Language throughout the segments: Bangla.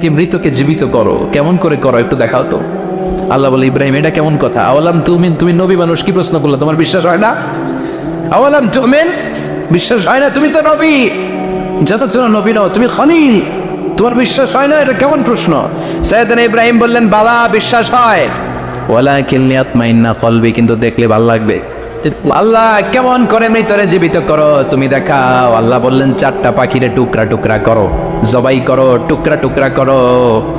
কি মৃতকে জীবিত করো, কেমন করে করো একটু দেখাও তো। আল্লাহ বলে, ইব্রাহিম এটা কেমন কথা? আওয়ালাম তুমিন, তুমি নবী মানুষ, কি প্রশ্ন করলে? তোমার বিশ্বাস হয় না? আওয়ালাম তুমিন, বিশ্বাস হয় না? তুমি তো নবী, যত নবী নও, তুমি খলিল, তোমার বিশ্বাস হয় না? এটা কেমন প্রশ্ন? সাইয়েদনা ইব্রাহিম বললেন, বালা বিশ্বাস হয়, ওয়ালাকিন লিয়াতমাইন্না কলবি, কিন্তু দেখলে ভালো লাগবে। আল্লাহ কেমন করে মৃতরে জীবিত করো তুমি দেখাও। আল্লাহ বললেন, চারটা পাখিরে টুকরা টুকরা করো, জবাই করো, টুকরা টুকরা করো,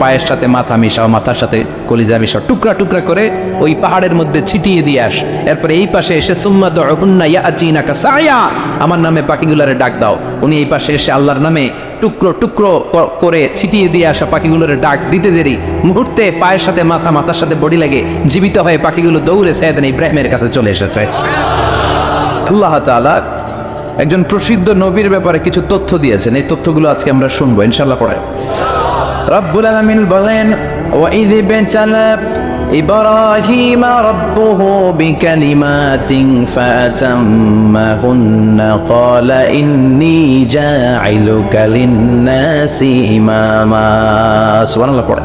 পায়ের সাথে মাথা মিশাও, মাথার সাথে কলিজা মিশাও, টুকরা টুকরা করে ওই পাহাড়ের মধ্যে ছিটিয়ে দিয়ে আস। এরপরে এই পাশে এসে সুম্মা দুউন্না ইয়াতিনাকা সায়া, আমার নামে পাখিগুলোরে ডাক দাও। উনি এই পাশে এসে আল্লাহর নামে টুকরো টুকরো করে ছিটিয়ে দিয়ে আসা পাখিগুলোর ডাক দিতে দেরি মুহূর্তে পায়ের সাথে মাথা, মাথার সাথে বডি লাগে জীবিত হয়ে পাখিগুলো দৌড়ে সাইয়েদনা ইব্রাহিমের কাছে চলে এসেছে। আল্লাহ তাআলা একজন প্রসিদ্ধ নবীর ব্যাপারে কিছু তথ্য দিয়েছেন, এই তথ্যগুলো আজকে আমরা শুনবো ইনশাআল্লাহ। পড়ে রব্বুল আলামিন বলেন, ওয়াইয বিতালা ইব্রাহিম রাব্বুহু বিকালিমাতিন ফাতাম্মাহুন্না ক্বালা ইন্নী জাইলুকা লিন-নাসি ইমামা। সুবহানাল্লাহ। পড়ে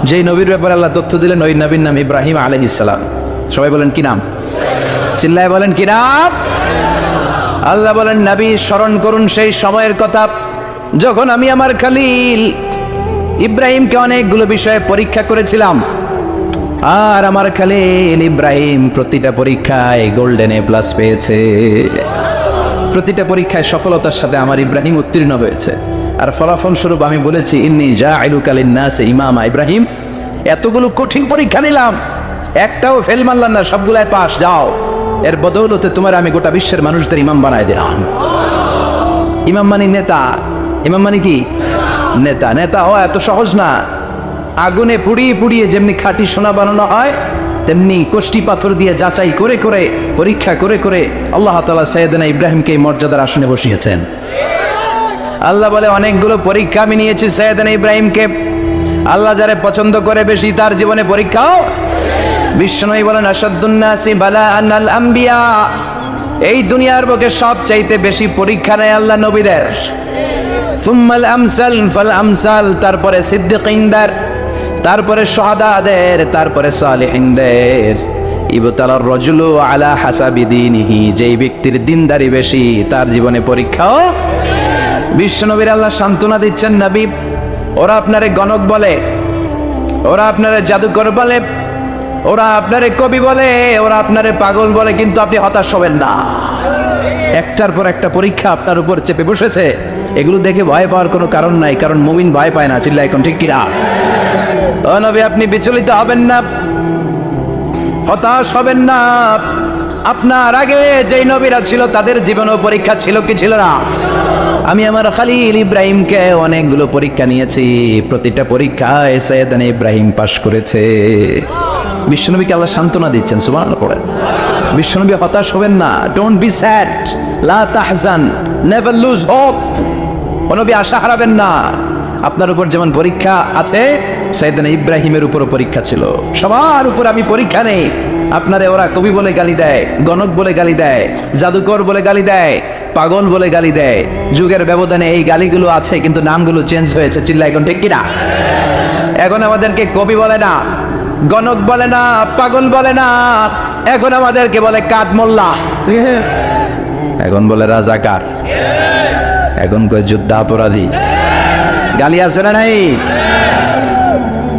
যেই নবীর ব্যাপারে আল্লাহ তথ্য দিলেন, ওই নবীর নাম ইব্রাহিম আলাইহিস সালাম। সবাই বলেন কি নাম? চিল্লায় বলেন কি নাম? আল্লাহ বলেন, নবী স্মরণ করুন সেই সময়ের কথা যখন আমি আমার খলিল ইব্রাহিমকে অনেকগুলো বিষয়ে পরীক্ষা করেছিলাম, আর আমার খলিল ইব্রাহিম প্রতিটা পরীক্ষায় গোল্ডেন এ প্লাস পেয়েছে। প্রতিটা পরীক্ষায় সফলতার সাথে আমার ইব্রাহিম উত্তীর্ণ হয়েছে। আর ফলাফল স্বরূপ আমি বলেছি, ইন্নী জাইলুকা লিন-নাসি ইমামা। ইব্রাহিম, এতগুলো কঠিন পরীক্ষা নিলাম, একটাও ফেল মারলাম না, সবগুলাই পাস, যাও। এর বদৌলতে তোমার আমি গোটা বিশ্বের মানুষদের ইমাম বানায় দিলাম। ইমাম মানে নেতা, ইমাম মানে কি? নেতা। নেতা হওয়া এত সহজ না। আগুনে পুড়িয়ে পুড়িয়ে যেমনি খাঁটি সোনা বানানো হয়, তেমনি কষ্টি পাথর দিয়ে যাচাই করে করে, পরীক্ষা করে করে আল্লাহ তাআলা সাইয়েদনা ইব্রাহিমকে এই মর্যাদার আসনে বসিয়েছেন। আল্লাহ বলে, অনেকগুলো পরীক্ষা আমি নিয়েছি সাইয়েদনা ইব্রাহিমকে। আল্লাহ যারে পছন্দ করে বেশি, তার জীবনে পরীক্ষাও। বিশ্বনবী বলেন, আশাদ্দুন নাসি বালাআন আল আম্বিয়া। এই দুনিয়ার বুকে সবচাইতে বেশি পরীক্ষা নেয় আল্লাহ নবীদের। সুম্মাল আমসাল ফাল আমসাল, তারপরে সিদ্দিকিনদের, তারপরে শুহাদাদের, তারপরে সালিহিনদের। ইবতালার রাজুলু আলা হাসাবি দীনিহি, যেই ব্যক্তির দিনদারি বেশি তার জীবনে পরীক্ষাও। বিশ্বনবীর আল্লাহ সান্ত্বনা দিচ্ছেন, নবী ওরা আপনারে গণক বলে, ওরা আপনারে জাদুকর বলে, ওরা আপনারে কবি বলে, ওরা আপনারে পাগল বলে, কিন্তু আপনি হতাশ হবেন না। একটার পর একটা পরীক্ষা আপনার উপর চেপে বসেছে, এগুলো দেখে ভয় পাওয়ার কোনো কারণ নাই, কারণ মুমিন ভয় পায় না। চিল্লায় এখন ঠিক কিনা? ও নবী, আপনি বিচলিত হবেন না, হতাশ হবেন না। আপনার আগে যেই নবীরা ছিল তাদের জীবনেও পরীক্ষা ছিল কি ছিল না? আমি আমার খলিল ইব্রাহিমকে অনেকগুলো পরীক্ষা নিয়েছি, প্রতিটা পরীক্ষায় সাইয়েদনা ইব্রাহিম পাশ করেছে। বিশ্বনবীকে আল্লাহ সান্ত্বনা দিচ্ছেন। সুবহানাল্লাহ। পড়ে বিশ্বনবী, হতাশ হবেন না, ডোন্ট বি স্যাড, লা তাহজান, নেভার লুজ হোপ। ও নবী, আশা হারাবেন না। আপনার উপর যেমন পরীক্ষা আছে, সাইয়েদনা ইব্রাহিমের উপরও পরীক্ষা ছিল। সবার উপর আমি পরীক্ষা নেই। আপনারে ওরা কবি বলে গালি দেয়, গণক বলে গালি দেয়, জাদুকর বলে গালি দেয়, পাগল বলে গালি দেয়। যুগের ব্যবধানে এই গালিগুলো আছে, কিন্তু নামগুলো চেঞ্জ হয়েছে। চিল্লা এখন ঠিক কিনা? এখন আমাদেরকে কবি বলে না, গণক বলে না, পাগল বলে না, এখন আমাদেরকে বলে কাঠমোল্লা, এখন বলে রাজাকার, এখন কই যুদ্ধাপরাধী। গালি আছে না নাই?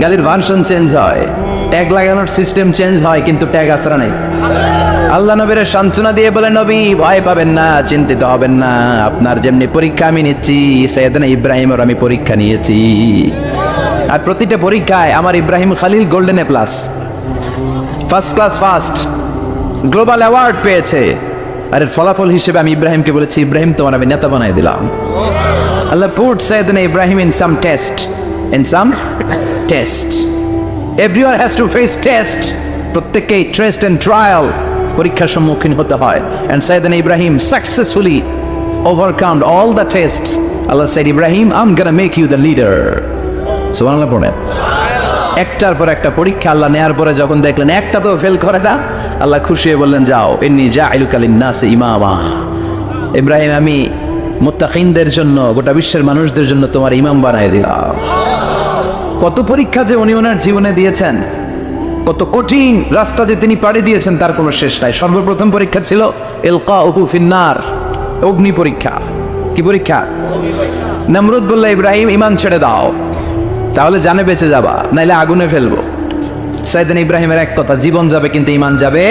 গালির ভার্সন চেঞ্জ হয়, ট্যাগ লাগানোর সিস্টেম চেঞ্জ হয়, কিন্তু ট্যাগ আছে না নাই? আল্লাহ নবীর সান্ত্বনা দিয়ে বলে, নবী ভয় পাবেন না, চিন্তিত হবেন না। আপনার যেমনি পরীক্ষা আমি নিচ্ছি, সাইয়েদনা ইব্রাহিমের আমি পরীক্ষা নিয়েছি। আর প্রতিটা পরীক্ষায় আমার Ibrahim Khalil golden A plus, first class first, global award পেয়েছে। আর এর ফলাফল হিসেবে আমি ইব্রাহিমকে বলেছি, ইব্রাহিম তোমার আমি নেতা বানাই দিলাম। Allah put Sayyidna Ibrahim in some test, in some test. Everyone has to face test. প্রত্যেককেই টেস্ট এন্ড ট্রায়াল, পরীক্ষার সম্মুখীন হতে হয়। And Sayyidna Ibrahim successfully overcome all the tests. Allah said, Ibrahim, I'm gonna make you the leader. সুবহানাল্লাহ। পড়েন। একটার পর একটা পরীক্ষা আল্লাহ নেয়ার পরে যখন দেখলেন একটা তো ফেল করে না, আল্লাহ খুশি হয়ে বললেন, যাও, ইন্নী জাইলুকা লিন-নাসি ইমামা। ইব্রাহিম, আমি মুত্তাকিনদের জন্য, গোটা বিশ্বের মানুষদের জন্য তোমার ইমাম বানায় দিলাম। কত পরীক্ষা যে উনি ওনার জীবনে দিয়েছেন, কত কঠিন রাস্তা যে তিনি পাড়ি দিয়েছেন তার কোনো শেষ নাই। সর্বপ্রথম পরীক্ষা ছিল ইলকাউহু ফিন্নার, অগ্নি পরীক্ষা। কি পরীক্ষা? নমরুদ বলল, ইব্রাহিম ঈমান ছেড়ে দাও, তাহলে জানে বেঁচে যাবা, নাইলে আগুনে ফেলবো। সাইয়েদনা ইব্রাহিমের এক কথা, জীবন যাবে কিন্তু ঈমান যাবে।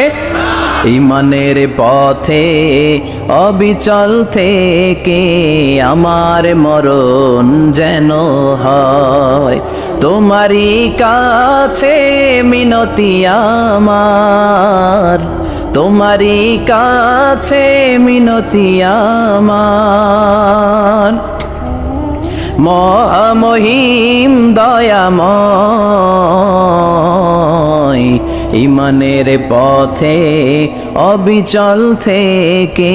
ঈমানের পথে অবিচল থেকে আমার মরণ যেন হয়, তোমারই কাছে মিনতি আমার, তোমারই কাছে মিনতি আমার। মহামহিম দয়াময়, ঈমানের পথে অবিচল থেকে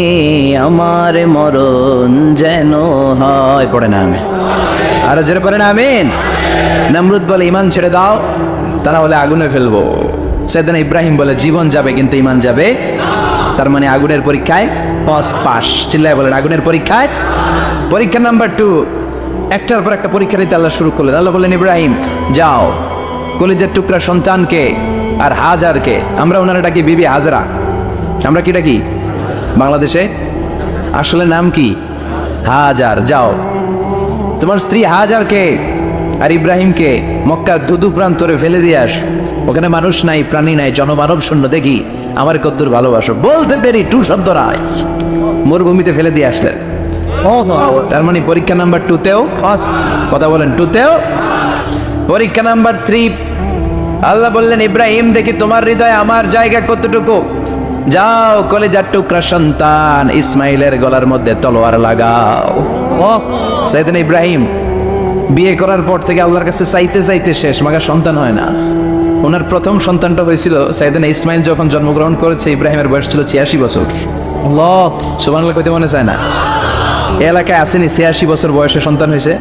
আমার মরণ যেন হয়। পড়ে না আমিন? আরো জোরে পড়ে না আমিন? নমরুদ বলে, ঈমান ছেড়ে দাও, তা না হলে আগুনে ফেলবো। সাইয়েদনা ইব্রাহিম বলে, জীবন যাবে কিন্তু ঈমান যাবে। তার মানে আগুনের পরীক্ষায় পাস। চিল্লায় বলেন, আগুনের পরীক্ষায়। পরীক্ষা নাম্বার 2, একটার পর একটা পরীক্ষা দিতে আল্লাহ শুরু করলেন। আল্লাহ বললেন, ইব্রাহিম যাও, কলিজার টুকরা সন্তানকে আর হাজারকে, আমরা ওনারা ডাকি বিবি হাজরা, আমরা কি ডাকি বাংলাদেশে? আসলে নাম কি? হাজার। যাও, তোমার স্ত্রী হাজারকে আর ইব্রাহিমকে মক্কার ধুধু প্রান্তরে ফেলে দিয়ে আস। ওখানে মানুষ নাই, প্রাণী নাই, জনমানব শূন্য, দেখি আমার কদ্দুর ভালোবাসো। বলতে দেরি, টু শব্দ নাই, মরুভূমিতে ফেলে দিয়ে আসলেন। তার মানে পরীক্ষা নাম্বার 2তেও কথা বলেন, 2তেও। পরীক্ষা নাম্বার 3, আল্লাহ বললেন, ইব্রাহিম দেখি তোমার হৃদয়ে আমার জায়গা কতটুকু, যাও কলিজার টুকরা সন্তান ইসমাইলের গলার মধ্যে তলোয়ার লাগাও। সাইয়েদনা ইব্রাহিম বিয়ে করার পর থেকে আল্লাহর কাছে চাইতে চাইতে শেষ, মাগার সন্তান হয় না। ওনার প্রথম সন্তানটা হয়েছিল সাইয়েদনা ইসমাইল যখন জন্মগ্রহণ করেছে, ইব্রাহিমের বয়স ছিল 86 বছর। আল্লাহ সুবহানাল্লাহ কইতে মনে চায় না? এলাকায় আসেনি 86 বছর বয়সে সন্তান হয়েছে?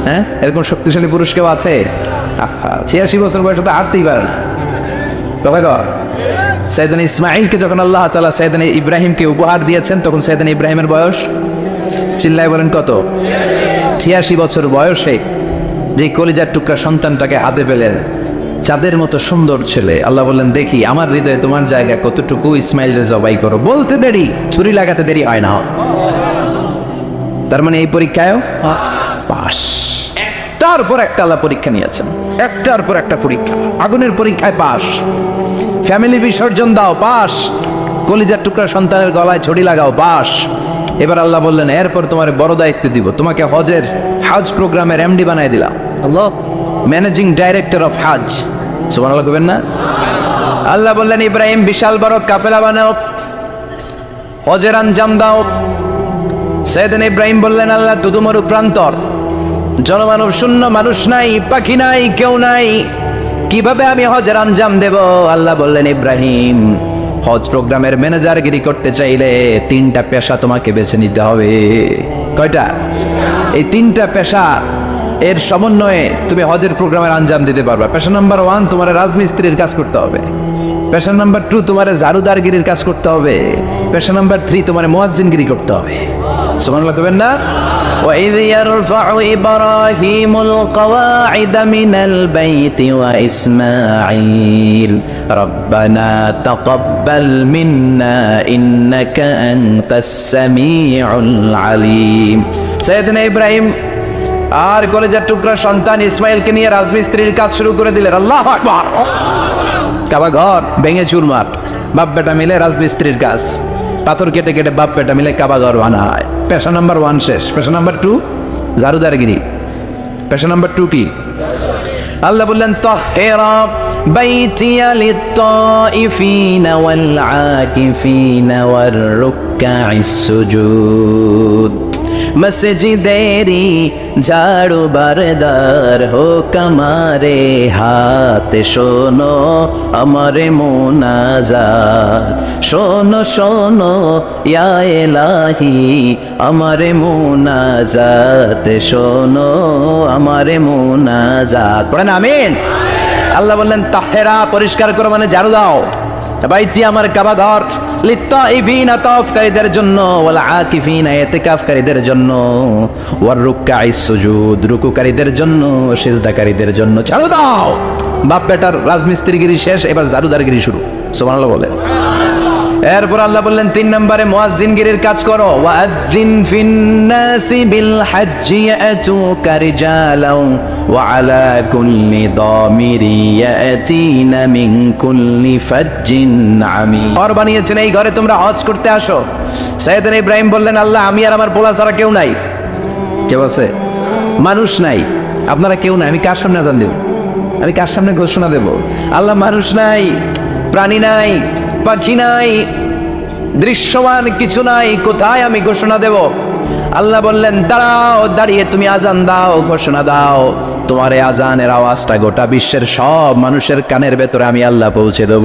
হ্যাঁ, এরকম শক্তিশালী পুরুষ কেউ আছে? 86 বছর বয়সে তো হাঁটতেই পারে না। কথা কর। সাইয়েদনা ইসমাইলকে যখন আল্লাহ তাআলা সাইয়েদনা ইব্রাহিমকে উপহার দিয়েছেন, তখন সাইয়েদনা ইব্রাহিমের বয়স, চিল্লায় বলেন কত? 86 বছর বয়সে যে কলিজার টুকরা সন্তানটাকে হাতে পেলেন, চাঁদের মতো সুন্দর ছেলে। আল্লাহ বললেন, দেখি আমার হৃদয়ে তোমার জায়গা কতটুকু, ইসমাইলকে জবাই করো। বলতে দেরি, ছুরি লাগাতে দেরি হয় না। তার মানে এই পরীক্ষায়ও পাস। একটার পর একটা আল্লাহ পরীক্ষা নিয়েছেন, একটার পর একটা পরীক্ষা। আগুনের পরীক্ষায় পাস, ফ্যামিলি বিসর্জন দাও, পাস। কলিজার টুকরা সন্তানের গলায় ছড়ি লাগাও, পাস। এবার আল্লাহ বললেন, এরপর তোমার বড় দায়িত্ব দিব, তোমাকে হজ প্রোগ্রামের এমডি বানাই দিলাম। আল্লাহ, ম্যানেজিং ডাইরেক্টর অফ হজ। সুবহানাল্লাহ কইবেন না? আল্লাহ বললেন, ইব্রাহিম বিশাল বড় কাফেলা বানাও, হজের আঞ্জাম দাও। সাইয়েদনা ইব্রাহিম বললেন, আল্লাহ দুদুমরু প্রান্তর, জনমানব শূন্য, মানুষ নাই, পাখি নাই, কেউ নাই, কিভাবে আমি হজের আঞ্জাম দেব? আল্লাহ বললেন, ইব্রাহিম হজ প্রোগ্রামের ম্যানেজারগিরি করতে চাইলে 3টা পেশা তোমাকে বেছে নিতে হবে। কয়টা? এই 3টা পেশা এর সমন্বয়ে তুমি হজের প্রোগ্রামের আঞ্জাম দিতে পারবা। পেশা নাম্বার 1, তোমার রাজমিস্ত্রির কাজ করতে হবে। পেশা নাম্বার 2, তোমার জারুদারগিরির কাজ করতে হবে। পেশা নাম্বার 3, তোমার মুয়াজ্জিনগিরি করতে হবে। সুবহানাল্লাহ কইবেন না? وَإِذْ يَرْفَعُ إِبْرَاهِيمُ الْقَوَاعِدَ مِنَ الْبَيْتِ وَإِسْمَاعِيلُ رَبَّنَا تَقَبَّلْ مِنَّا إِنَّكَ أَنْتَ السَّمِيعُ الْعَلِيمُ। সাইয়েদনা ইব্রাহিম আর কলেজার টুকরা সন্তান ইসমাইলকে নিয়ে রাজমিস্ত্রির কাজ শুরু করে দিলেন। আল্লাহু আকবার। কাবা ঘর ভেঙে চুরমার, বাপ বেটা মিলে রাজমিস্ত্রির কাজ, পাথর কেটে কেটে বাপ বেটা মিলে কাবা ঘর বানায়। পেশা নাম্বার 1 শেষ। পেশা নাম্বার 2 জারুদারগিরি। পেশা নাম্বার 2 কি? আল্লাহ বললেন, তাহহিরা বাইতিয়া লিত-তাইফিনা ওয়াল আকিফিনা ওয়ার রুকআইস সুজুদ। মসজিদেরি ঝাড়ু বারদার হোক আমারে হাত, শোনো আমারে মুনাজাত, শোনো শোনো ইয়া ইলাহি আমারে মুনাজাত, শোনো আমারে মুনাজাত। পড়েন আমিন। আল্লাহ বললেন, তাহেরা পরিষ্কার করো মানে ঝাড়ু দাও। বাইতি আমার কাবা ঘর লিত্তাইফিনা তাওয়াফকারীদের জন্য ওয়াল আকিফিনা ইতিকাফকারীদের জন্য ওয়ার রুকআইস সুজুদ রুকুকারীদের জন্য সিজদাকারীদের জন্য। ঝাড়ু দাও। বাপ বেটার রাজমিস্ত্রিগিরি শেষ, এবার ঝাড়ুদারগিরি শুরু। সুবহানাল্লাহ বলেন। এরপর আল্লাহ বললেন 3 নম্বরে মুয়াজ্জিনগিরির কাজ করো। ওয়াআযিন ফিন্নাসি বিল হাজ্জি ইয়াতুকা রিজালাও ওয়া আলা কুল্লি দামিরি ইয়াতিনা মিন কুল্লি ফাজ্জিন আমিক। ঘর বানিয়েছেন, এই ঘরে তোমরা হজ করতে আসো। সাইয়েদনা ইব্রাহিম বললেন, আল্লাহ আমি আর আমার পোলা ছাড়া কেউ নাই। কেউ আছে? মানুষ নাই, আপনারা কেউ নাই, আমি কার সামনে আযান দেব? আমি কার সামনে ঘোষণা দেব? আল্লাহ মানুষ নাই, প্রাণী নাই, পাখি নাই, দৃশ্যমান কিছু নাই, কোথায় আমি ঘোষণা দেব? আল্লাহ বললেন, দাঁড়াও, দাঁড়িয়ে তুমি আজান দাও, ঘোষণা দাও। তোমার এই আজানের আওয়াজটা গোটা বিশ্বের সব মানুষের কানের ভেতরে আমি আল্লাহ পৌঁছে দেব।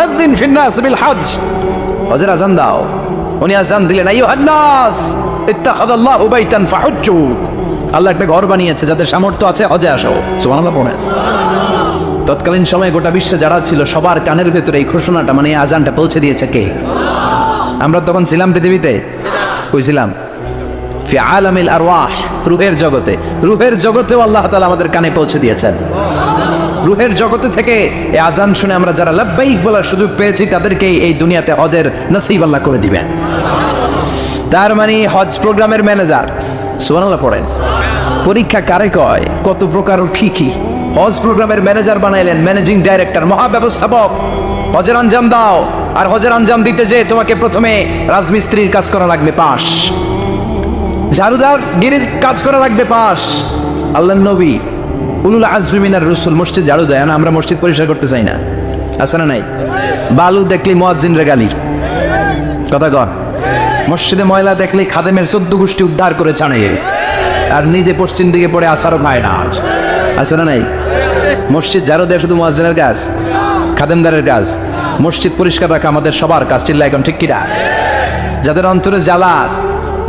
আযিন ফিন্নাস বিল হজ, হজের আজান দাও। উনি আজান দিলেন, আইয়ুহান নাস ইত্তাখাযাল্লাহু বাইতান ফাহুজ্জু। আল্লাহ একটা ঘর বানিয়েছে, যাদের সামর্থ্য আছে হজে আসো। সুবহানাল্লাহ পড়েন। তৎকালীন সময়ে গোটা বিশ্বে যারা ছিল সবার কানের ভেতরে এই ঘোষণাটা, মানে এই আজানটা পৌঁছে দিয়েছে কে? আমরা তখন ছিলাম পৃথিবীতে? কই ছিলাম? ফি আলামিল আরওয়াহ, রূহের জগতে। রূহের জগতেও আল্লাহ তাআলা আমাদের কানে পৌঁছে দিয়েছেন। রূহের জগতে থেকে এই আজান শুনে আমরা যারা লাব্বাইক বলার সুযোগ পেয়েছি, তাদেরকে এই দুনিয়াতে হজের নসিব আল্লাহ করে দিবেন। তার মানে হজ প্রোগ্রামের ম্যানেজার। সুবহানাল্লাহ পড়েন। পরীক্ষা কারে কয়? কত প্রকার কি কি। হজ প্রোগ্রামের ম্যানেজার বানাইলেন, ম্যানেজিং ডাইরেক্টর, মহাব্যবস্থাপক। হজের আঞ্জাম দাও, আর হজের আঞ্জাম দিতে যে তোমাকে প্রথমে রাজমিস্ত্রির কাজ করা লাগবে 5, ঝাড়ুদার গিরির কাজ করা লাগবে 5। আল্লাহর নবী উলুল আজমি মিনার রাসূল মসজিদ ঝাড়ু দেয় না, আমরা মসজিদ পরিষ্কার করতে চাই না, আছে না নাই? বালু দেখলি মুয়াজ্জিন রে গালি, কথা কর। মসজিদে ময়লা দেখলি খাদেমের 14 গোষ্ঠী উদ্ধার করে ছাড়ে, আর নিজে পশ্চিম দিকে পড়ে আসারও খায় না, আছে না নাই? মসজিদ ঝাড়ু দেয় শুধু মুয়াজ্জিনের কাজ, খাদেমদারের কাজ। মসজিদ পরিষ্কার রাখা আমাদের সবার কাজ। চিল্লা এখন ঠিক কিনা? যাদের অন্তরে জ্বালা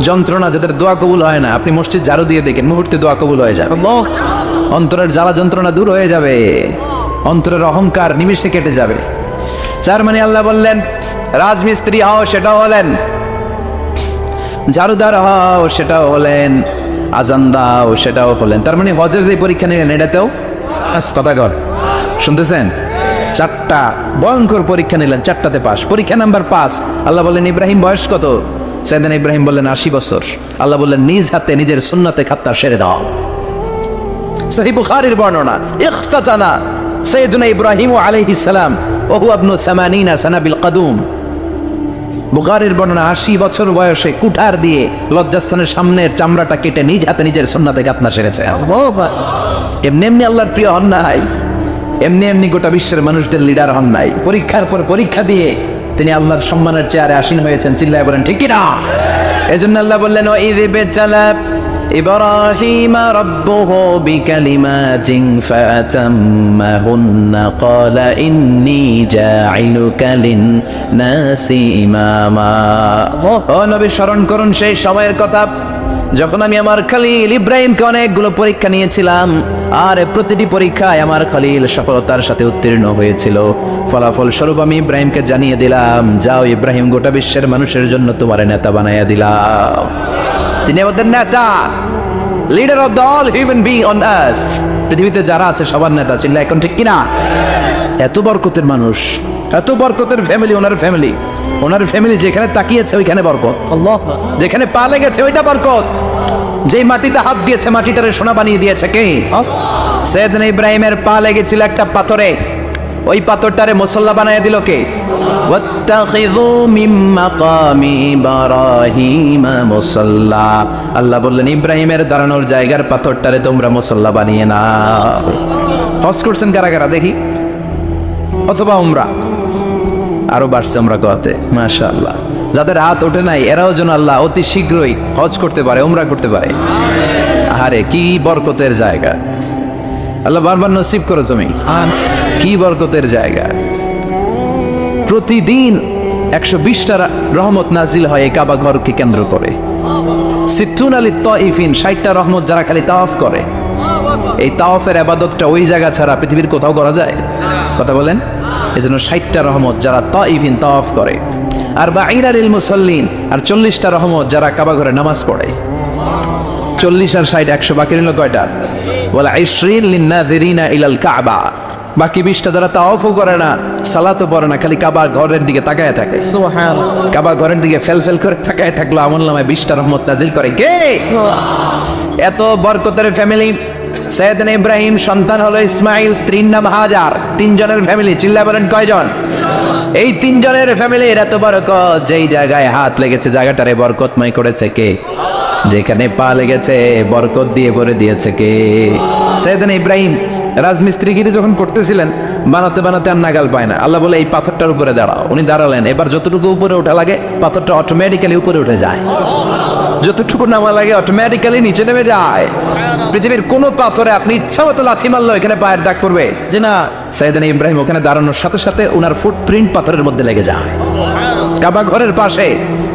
যন্ত্রণা, যাদের দোয়া কবুল হয় না, আপনি মসজিদ ঝাড়ু দিয়ে দেখেন, মুহূর্তে দোয়া কবুল হয়ে যাবে। অন্তরের জ্বালা যন্ত্রণা দূর হয়ে যাবে, অন্তরের অহংকার নিমিষে কেটে যাবে। যার মানে আল্লাহ বললেন রাজমিস্ত্রি হও, সেটাও হলেন। ঝাড়ুদার হও, সেটাও হলেন। আজান দাও, সেটাও হলেন। তার মানে হজের যে পরীক্ষা নিলেন, এটাতেও কথা কর, শুনতেছেন? 4টা ভয়ঙ্কর পরীক্ষা নিলেন, 4টাতে পাস। পরীক্ষা নাম্বার 5। আল্লাহ বললেন, ইব্রাহিম বয়স কত? সাইয়েদনা ইব্রাহিম বললেন 80 বছর। আল্লাহ বললেন, নিজ হাতে নিজের সুন্নাতে খাত্তা সেরে দাও। সহিহ বুখারীর বর্ণনা, ইখতাতানা সাইয়েদনা ইব্রাহিম আলাইহিস সালাম ওয়া হুয়া ইবনু 80 সানা বিল কদুম। বুখারীর বর্ণনা, 80 বছর বয়সে কুঠার দিয়ে লজ্জাস্থানের সামনের চামড়াটা কেটে নিজ হাতে নিজের সুন্নাতে খাত্তা সেরেছে। এমনি এমনি আল্লাহর প্রিয় হন নাই, এমনি এমনি গোটা বিশ্বের মানুষদের লিডার হন নাই। পরীক্ষার পর পরীক্ষা দিয়ে তিনি আল্লাহর সম্মানের চেয়ারে আসীন হয়েছেন। চিল্লায় বলেন ঠিক কি না? এজন্য আল্লাহ বললেন, ওয়াইয বিতালা ইব্রাহিম রাব্বুহু বিকালিমাতিন ফাতাম্মাহুন্না ক্বালা ইন্নী জাঈলুকা লিন-নাসি ইমামা। ও নবী, স্মরণ করুন সেই সময়ের কথা যখন আমি আমার খলিল ইব্রাহিমকে অনেকগুলো পরীক্ষা নিয়েছিলাম, আর প্রতিটি পরীক্ষায় আমার খলিল সফলতার সাথে উত্তীর্ণ হয়েছিল। ফলাফল স্বরূপ আমি ইব্রাহিমকে জানিয়ে দিলাম, যাও ইব্রাহিম, গোটা বিশ্বের মানুষের জন্য তোমার নেতা বানাইয়া দিলাম। তিনি আমাদের নেতা, leader of the all human being on earth. পৃথিবীতে যারা আছে সবার নেতা। চিল্লা এখন ঠিক কিনা? এত বরকতের মানুষ, এত বরকতের ফ্যামিলি, ওনার ফ্যামিলি যেখানে তাকিয়েছে ওইখানে বরকত, যেখানে পা লেগেছে ওইটা বরকত। যেই মাটিতে হাত দিয়েছে মাটিটারে সোনা বানিয়ে দিয়েছে কে? সাইয়েদনা ইব্রাহিমের পা লেগেছিল একটা পাথরে, ওই পাথরটারে মুসল্লা বানায় দিল কে? ওয়াত্তাখিযু মিন মাকামি ইব্রাহিম মুসাল্লা। আল্লাহ বললেন, ইব্রাহিমের দাঁড়ানোর জায়গার পাথরটারে তোমরা মুসল্লা বানিয়ে নাও। হজ করছেন কারা কারা দেখি? অথবা উমরা? আরো বাড়ছে আমরা কথা, মাশাআল্লাহ। যাদের হাত ওঠে নাই এরাও যেন আল্লাহ অতি শীঘ্রই হজ করতে পারে, উমরা করতে পারে। আরে কি বরকতের জায়গা! আল্লাহ বারবার নসিব করো তুমি। কি বরকতের জায়গা! প্রতিদিন 120টা রহমত নাজিল হয় এই কাবা ঘরকে কেন্দ্র করে। 60 লিত-তাইফিন, 60টা রহমত যারা খালি তাওয়াফ করে। এই তাওয়াফের ইবাদতটা ওই জায়গা ছাড়া পৃথিবীর কোথাও করা যায়? কথা বলেন। এজন্য 60টা রহমত যারা তাইফিন তাওয়াফ করে, আর বাঈনা লিল মুসাল্লিন, আর 40টা রহমত যারা কাবা ঘরে নামাজ পড়ে। 40 আর 60 100, বাকি রইল কয়টা? ওয়ালা 20 লিন-নাযিরিনা ইলাল কাবা। বাকি 20টা যারা তাওয়াফও করে না, সালাতও পড়ে না, খালি কাবা ঘরের দিকে তাকায় থাকে। সুবহানাল্লাহ। কাবা ঘরের দিকে ফেল করে তাকায় থাকলো, আমলনামায় 20টা রহমত নাজিল করে কে? এত বরকতের ফ্যামিলি। সাইয়েদনা ইব্রাহিম সন্তান হলো ইসমাইল, স্ত্রীর নাম হাজার। 3 জনের ফ্যামিলি, চিল্লায় বলেন কয়জন? এই 3 জনের ফ্যামিলির এত বরকত, যেই জায়গায় হাত লেগেছে জায়গাটারে বরকতময় করেছে কে? যেখানে পা লেগেছে বরকত দিয়ে ভরে দিয়েছে কে? সাইয়েদনা ইব্রাহিম রাজমিস্ত্রিগিরি যখন করতেছিলেন, বানাতে বানাতে আর নাগাল পায় না। আল্লাহ বলে এই পাথরটার উপরে দাঁড়াও। উনি দাঁড়ালেন, এবার যতটুকু উপরে ওঠা লাগে পাথরটা অটোমেটিক্যালি উপরে উঠে যায়, যতটুকু নামা লাগে অটোমেটিক্যালি নিচে নেমে যায়। পৃথিবীর কোন পাথরে আপনি ইচ্ছা মতো লাথি মারলো এখানে পায়ের দাগ পড়বে জি না। সাইয়েদনা ইব্রাহিম ওখানে দাঁড়ানোর সাথে সাথে ওনার ফুটপ্রিন্ট পাথরের মধ্যে লেগে যায়। কাবা ঘরের পাশে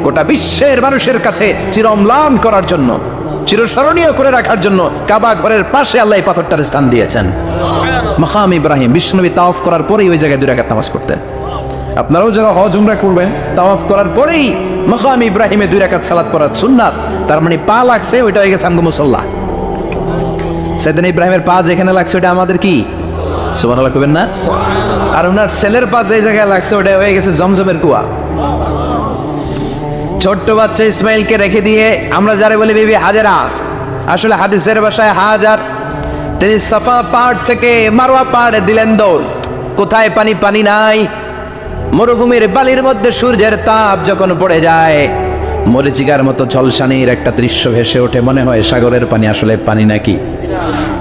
গোটা বিশ্বের মানুষের কাছে চিরম্লান করার জন্য, চিরস্মরণীয় করে রাখার জন্য কাবা ঘরের পাশে আল্লাহ এই পাথরটার স্থান দিয়েছেন। মাকাম ইব্রাহিম, বিশ্বনবী তাওয়াফ করার পরেই ওই জায়গায় 2 রাকাত নামাজ পড়তেন। আপনারাও যারা হজ উমরা করবেন, তাওয়াফ করার পরেই মাকাম ইব্রাহিমে 2 রাকাত সালাত পড়ার সুন্নাত। তার মানে পা লাগছে, ওইটা হয়ে গেছে আমগো মুসাল্লা। সাইয়েদনা ইব্রাহিমের পা যেখানে লাগছে ওটা আমাদের কি? সুবহানাল্লাহ কইবেন না? আর ওনার ছেলের পা যে জায়গায় লাগছে ওটা হয়ে গেছে জমজমের কুয়া। ছোট্ট বাচ্চা ইসমাইলকে রেখে দিয়ে আমরা যারা বলি বিবি হাজেরা, আসলে হাদিসের ভাষায় হাজার, তিনি সাফা পাহাড় থেকে মারওয়া পাহাড়ে দিলেন দৌড়। কোথায় পানি? পানি নাই। মরুভূমির বালির মধ্যে সূর্যের তাপ যখন পড়ে যায়, মরিচিকার মতো ঝলসানির একটা দৃশ্য ভেসে ওঠে, মনে হয় সাগরের পানি, আসলে পানি নাকি।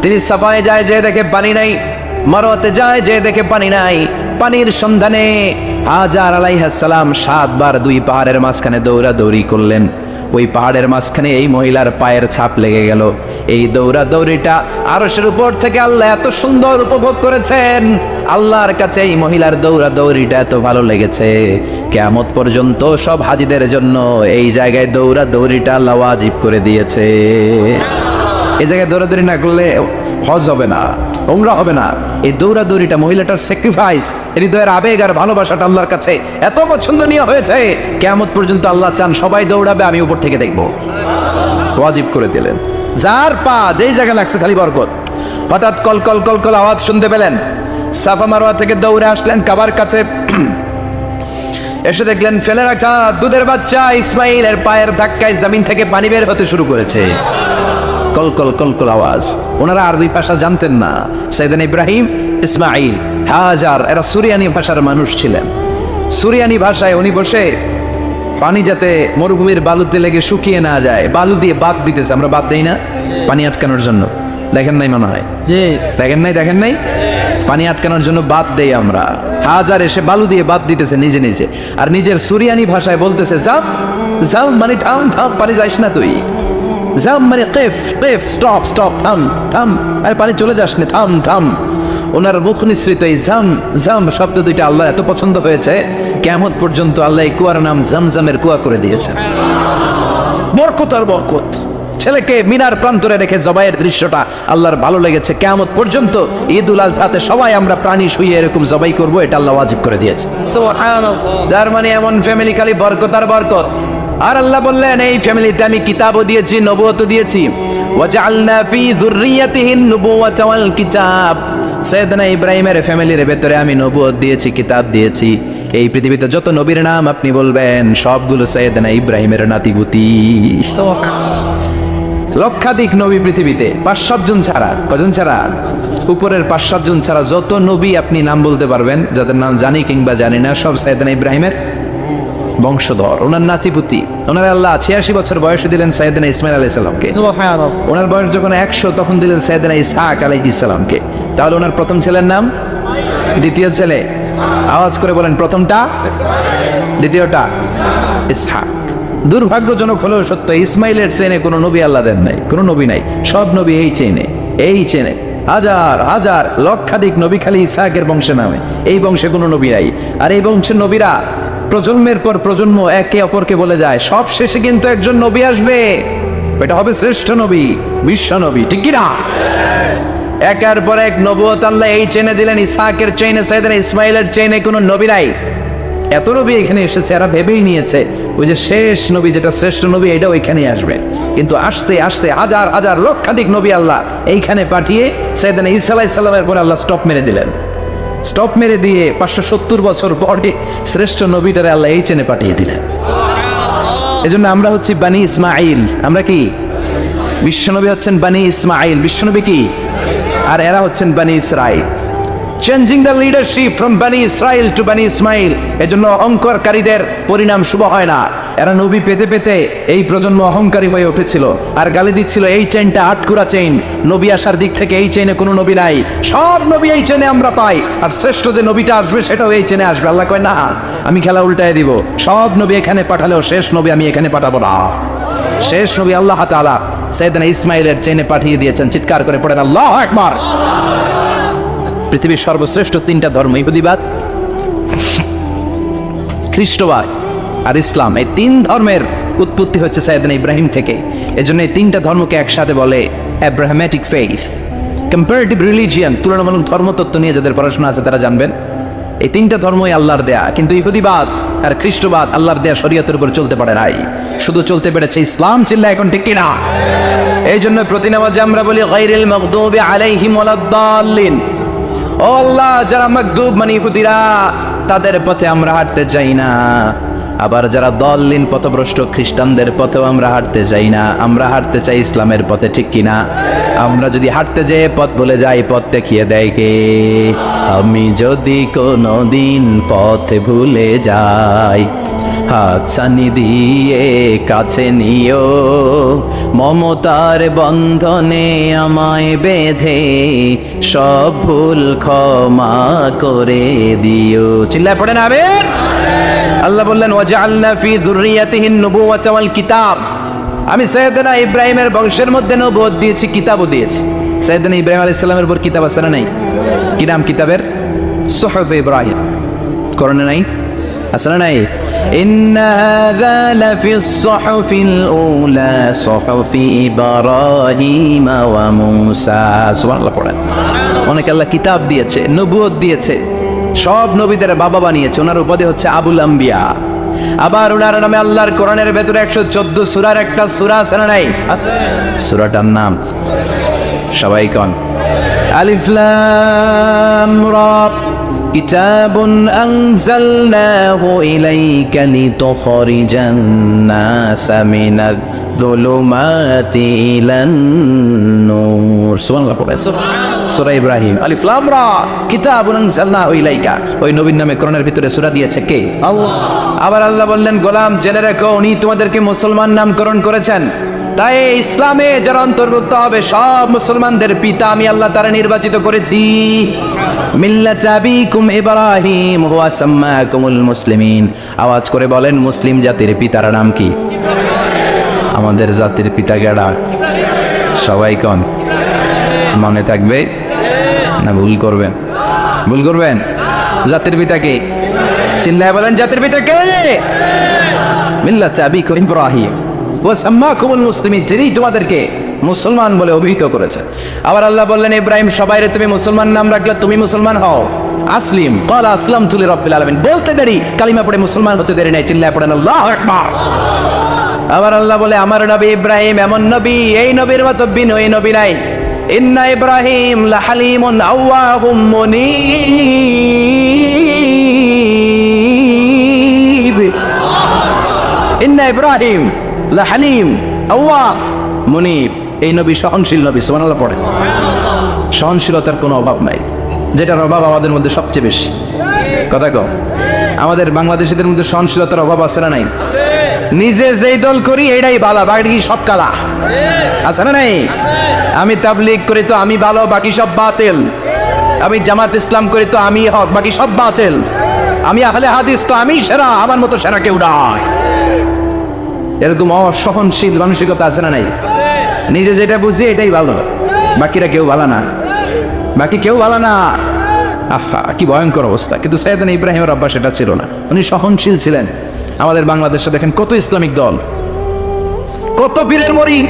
তিনি সাফায় যায়, যে দেখে পানি নাই। মারওয়াতে যায়, যে দেখে পানি নাই। পানির সন্ধানে হাজার আলাইহিস সালাম 7 বার 2 পাহাড়ের মাঝখানে দৌড়াদৌড়ি করলেন। ওই পাহাড়ের মাঝখানে এই মহিলার পায়ের ছাপ লেগে গেল। এই দৌড়াদৌড়িটা আরশের উপর থেকে আল্লাহ এত সুন্দর উপভোগ করেছেন। আল্লাহর কাছে এই মহিলার দৌড়াদৌড়িটা এত ভালো লেগেছে, কিয়ামত পর্যন্ত সব হাজীদের জন্য এই জায়গায় দৌড়াদৌড়িটা আল্লাহ ওয়াজিব করে দিয়েছে। এই জায়গায় দৌড়াদৌড়ি না করলে হজ হবে না, উমরা হবে না। এই দৌড়াদৌড়িটা, মহিলাটার স্যাক্রিফাইস, হৃদয়ের আবেগ আর ভালোবাসাটা আল্লাহর কাছে এত পছন্দনীয় হয়েছে, কিয়ামত পর্যন্ত আল্লাহ চান সবাই দৌড়াবে, আমি উপর থেকে দেখব। ওয়াজিব করে দিলেন। যার পা যেই জায়গায় লাগছে খালি বরকত। হঠাৎ কল কল কল কল আওয়াজ শুনতে পেলেন। সাফা মারওয়া থেকে দৌড়ে আসলেন কাবার কাছে। এসে দেখলেন ফেলে রাখা দুধের বাচ্চা ইসমাইলের পায়ের ধাক্কায় জমিন থেকে পানি বের হতে শুরু করেছে। কলকল কলকল আওয়াজ। ওনারা আরবি ভাষা জানতেন না। সাইয়েদনা ইব্রাহিম, ইসমাইল, হাজার এরা সুরিয়ানি ভাষার মানুষ ছিলেন। সুরিয়ানি ভাষায় উনি বসে পানি যাতে মরুভূমির বালুতে লেগে শুকিয়ে না যায়, বালু দিয়ে বাদ দিতেছে। আমরা বাদ দেই না পানি আটকানোর জন্য? দেখেন নাই মনে হয়? দেখেন নাই? পানি আটকানোর জন্য বাদ দেই আমরা। হাজার এসে বালু দিয়ে বাদ দিতেছে নিজে নিজে, আর নিজের সুরিয়ানি ভাষায় বলতেছে যাও যাও, মানে থাম থাম, পানি যাইস না তুই। জাম মানে কেফ কেফ, স্টপ স্টপ, থাম থাম, আরে পানি চলে যাস না, থাম থাম। ওনার মুখ নিঃসৃত এই জাম জাম শব্দ দুইটা আল্লাহ এত পছন্দ হয়েছে, কিয়ামত পর্যন্ত আল্লাহ এই কুয়ার নাম জামজামের কুয়া করে দিয়েছেন। বরকত আর বরকত। ছেলেকে মিনার প্রান্তরে রেখে জবাইয়ের দৃশ্যটা আল্লাহর ভালো লেগেছে। কিয়ামত পর্যন্ত ঈদুল আজহাতে সবাই আমরা প্রাণী শুইয়ে এরকম জবাই করব, এটা আল্লাহ ওয়াজিব করে দিয়েছে। সুবহানাল্লাহ। যার মানে এমন ফ্যামিলি খালি বরকত আর বরকত। আর আল্লাহ বললেন এই ফ্যামিলিতে আমি কিতাবও দিয়েছি, নবুয়তও দিয়েছি। ওয়াজআলনা ফি যুররিয়াতিহিন নুবুওয়াতা ওয়াল কিতাব। সাইয়েদনা ইব্রাহিমের ফ্যামিলির ভেতরে আমি নবুয়ত দিয়েছি, কিতাব দিয়েছি। এই পৃথিবীতে যত নবীর নাম আপনি বলবেন সবগুলো সাইয়েদনা ইব্রাহিমের নাতিগুতি। লক্ষাধিক নবী পৃথিবীতে, 5-7 জন ছাড়া। কজন ছাড়া? উপরের 5-7 জন ছাড়া যত নবী আপনি নাম বলতে পারবেন, যাদের নাম জানি কিংবা জানি না, সব সাইয়েদনা ইব্রাহিমের বংশধর, ওনার নাতিপুতি। ওনার আল্লাহ 86 বছর বয়সে দিলেন সাইয়েদনা ইসমাইল আলাইহিস সালামকে। সুবহানাল্লাহ। ওনার বয়স যখন 100 তখন দিলেন সাইয়েদনা ইসহাক আলাইহিস সালামকে। তাহলে ওনার প্রথম ছেলের নাম? দ্বিতীয় ছেলে? আওয়াজ করে বলেন, প্রথমটা? দ্বিতীয়টা? ইসহাক। দুর্ভাগ্যজনক হলেও সত্য, ইসমাইলের চেনে কোনো নবী আল্লাহ দেন নাই, কোনো নবী নাই। সব নবী এই চেনে হাজার হাজার লক্ষাধিক নবী খালি ইসহাকের বংশে নামে। এই বংশে কোনো নবী নাই। আর এই বংশের নবীরা প্রজন্মের পর প্রজন্ম একে অপরকে বলে যায়, সব শেষে কিন্তু একজন নবী আসবে, এটা হবে শ্রেষ্ঠ নবী, বিশ্ব নবী, ঠিক কি না? একের পর এক নবুয়ত আল্লাহ এই চেনে দিলেন। ইসহাকের চেইনে, সাইয়েদনা ইসমাইলের চেইনে কোনো নবী নাই। এত নবী এখানে এসেছে, এরা ভেবেই নিয়েছে ওই যে শেষ নবী, যেটা শ্রেষ্ঠ নবী, এটা ওইখানেই আসবে। কিন্তু আস্তে আস্তে হাজার হাজার লক্ষাধিক নবী আল্লাহ এইখানে পাঠিয়ে সাইয়েদনা ঈসা আলাইহিস সালামের পরে আল্লাহ স্টপ মেরে দিলেন। স্টপ মেরে দিয়ে 570 বছর পরে শ্রেষ্ঠ নবীটারে আল্লাহ এই চেনে পাঠিয়ে দিলেন। এজন্য আমরা হচ্ছি বানি ইসমাইল। আমরা কি? বিশ্বনবী হচ্ছেন বানি ইসমাইল, বিশ্বনবী কি? আর এরা হচ্ছেন বানি Israil. Changing the leadership from বানি ইসরাইল টু বানি ইসমাইল। এজন্য অহংকারীদের পরিণাম শুভ হয় না। এরা নবী পেতে পেতে এই প্রজন্ম অহংকারী হয়ে উঠেছিল আর গালি দিচ্ছিল এই চেইনটা আটকুরা চেইন, নবী আসার দিক থেকে এই চেইনে কোনো নবী নাই, সব নবী এই চেইনে আমরা পাই, আর শ্রেষ্ঠ যে নবীটা আসবে সেটাও এই চেইনে আসবে। আল্লাহ কয় না, আমি খেলা উল্টায় দিব, সব নবী এখানে পাঠালেও শেষ নবী আমি এখানে পাঠাবো না। শেষ নবী আল্লাহ তাআলা সাইয়েদনা ইসমাইলের চেইনে পাঠিয়ে দিয়েছেন। চিৎকার করে পড়েন আল্লাহু আকবার। পৃথিবীর সর্বশ্রেষ্ঠ তিনটা ধর্ম, ইহুদিবাদ, খ্রিস্টবাদ আর ইসলাম, এই তিন ধর্মের উৎপত্তি হচ্ছে সাইয়েদনা ইব্রাহিম থেকে। এজন্য এই তিনটা ধর্মকে একসাথে বলে অ্যাব্রাহামেটিক ফেইথ। কম্পারেটিভ রিলিজিয়ান, তুলনামূলক ধর্মতত্ত্ব নিয়ে যাদের পড়াশোনা আছে তারা জানবেন এই তিনটা ধর্মই আল্লাহর দেয়া। কিন্তু ইহুদিবাদ আর খ্রিস্টবাদ আল্লাহর দেয়া শরীয়তের উপর চলতে পারে নাই, শুধু চলতে পেরেছে ইসলাম। চিল্লা এখন ঠিক কিনা? এই জন্য প্রতি নামাজে আমরা বলি গায়রিল মাগদুবি আলাইহিম ওয়ালাদ-দাল্লিন। ও আল্লাহ, যারা মাগদুব মানে ইহুদিরা, তাদের পথে আমরা হাঁটতে চাই না। আবার যারা দল্লিন পথভ্রষ্ট খ্রিস্টানদের পথেও আমরা হাঁটতে চাই না, আমরা হাঁটতে চাই ইসলামের পথে। ঠিক কিনা? আমরা যদি হাঁটতে যেয়ে পথ ভুলে যাই, পথ দেখিয়ে দেয় কে? আমি যদি কোনোদিন পথে ভুলে যাই, হাতছানি দিয়ে কাছে নিও, মমতার বন্ধনে আমায় বেঁধে সব ভুল ক্ষমা করে দিও। চিল্লায় পড়েন আমিন। আল্লাহ বললেন ওয়াজআলনা ফি যুররিয়াতিহিন নুবুওয়াতা ওয়াল কিতাব। আমি সাইয়েদনা ইব্রাহিমের বংশের মধ্যে নবুয়ত দিয়েছি, কিতাবও দিয়েছি। সাইয়েদনা ইব্রাহিম আলাইহিস সালামের উপর কিতাব আছে না নাই? কি নাম কিতাবের? সুহুফ ইব্রাহিম। কোরআনে নাই? আছে না নাই? ইন্না হাযা লাফিস সুহুফিল উলা সুহুফি ইব্রাহিম ওয়া মূসা। সুবহানাল্লাহ পড়েন। অনেক আল্লাহ কিতাব দিয়েছে, নবুয়ত দিয়েছে, সব নবীদের বাবা বানিয়েছে। ওনার উপাধি হচ্ছে আবুল আম্বিয়া। আবার ওনার নামে আল্লাহর কোরআনের ভেতরে 114 সূরার একটা সূরা আছে না নাই? আছে। সূরাটার নাম সবাই কোন? আলিফ লাম রা। কিতাবুন আনজালনাহু ইলাইকা লিতুখরিজান নাসা মিনায-যুলুমাতি ইলান নূর। সুবহানাল্লাহ পড়ে সূরা ইব্রাহিম। আলিফ লাম রা কিতাবুন আনজালনাহু ইলাইকা। ওই নবীর নামে কোরআনের ভিতরে সূরা দিয়েছে কে? আল্লাহ। আবার আল্লাহ বললেন গোলাম জেনে রাখো, উনি তোমাদেরকে মুসলমান নামকরণ করেছেন। তাই ইসলামে যারা অন্তর্ভুক্ত হবে সব মুসলমানদের পিতা আমি আল্লাহ তারা নির্বাচিত করেছি। মিল্লাত আবিকুম ইব্রাহিম হুয়া সাম্মাকুমুল মুসলিমিন। আওয়াজ করে বলেন মুসলিম জাতির পিতার নাম কি? আমাদের জাতির পিতা গেডা সবাই কোন? মনে থাকবে না ভুল করবেন? ভুল করবেন? জাতির পিতা কে? চিল্লায় বলেন জাতির পিতা কে? মিল্লাত আবিকুম ইব্রাহিম ওয়া সাম্মাকুমুল মুসলিমিন, যিনি তোমাদেরকে মুসলমান বলে অভিহিত করেছে। আবার আল্লাহ বললেন ইব্রাহিম সবাইরে তুমি মুসলমান নাম রাখলে তুমি মুসলমান হও। আসলিম ক্বালা আসলামতু লিরাব্বিল আলামিন। বলতে দেরি, কালিমা পড়ে মুসলমান হতে দেরি নাই। চিল্লায় পড়েন আল্লাহু আকবার। আবার আল্লাহ বলে আমার নবী ইব্রাহিম এমন নবী, এই নবীর মতো বিনয়ী নবী নাই। ইন্না ইব্রাহিম লাহালিমুন আওয়াহুম মুনীব। ইন্না ইব্রাহিম লাহালিম আওয়াহ মুনীব। এই নবী সহনশীল নবী। সুবহানাল্লাহ পড়ে। সহনশীলতার কোনো অভাব নাই, যেটার অভাব আমাদের মধ্যে সবচেয়ে বেশি। কথা কও, আমাদের বাংলাদেশিদের মধ্যে সহনশীলতার অভাব আছে না নাই? নিজে যেই দল করি এটাই ভালো, বাকি সব কালা। আছে না নাই? আমি তাবলীগ করি তো আমি ভালো, বাকি সব বাতিল। আমি জামাত ইসলাম করি তো আমি হক, বাকি সব বাতিল। আমি আহলে হাদিস তো আমি সেরা, আমার মতো সেরা কেউ নাই। এরকম অসহনশীল মানসিকতা আছে না নাই? নিজে যেটা বুঝি এটাই ভালো, বাকিরা কেউ ভালো না, বাকি কেউ ভালো না। আহা কি ভয়ঙ্কর অবস্থা। কিন্তু সাইয়েদনা ইব্রাহিমের অভ্যাস সেটা ছিল না, উনি সহনশীল ছিলেন। আমাদের বাংলাদেশে দেখেন কত ইসলামিক দল, কত পীরের মুরিদ,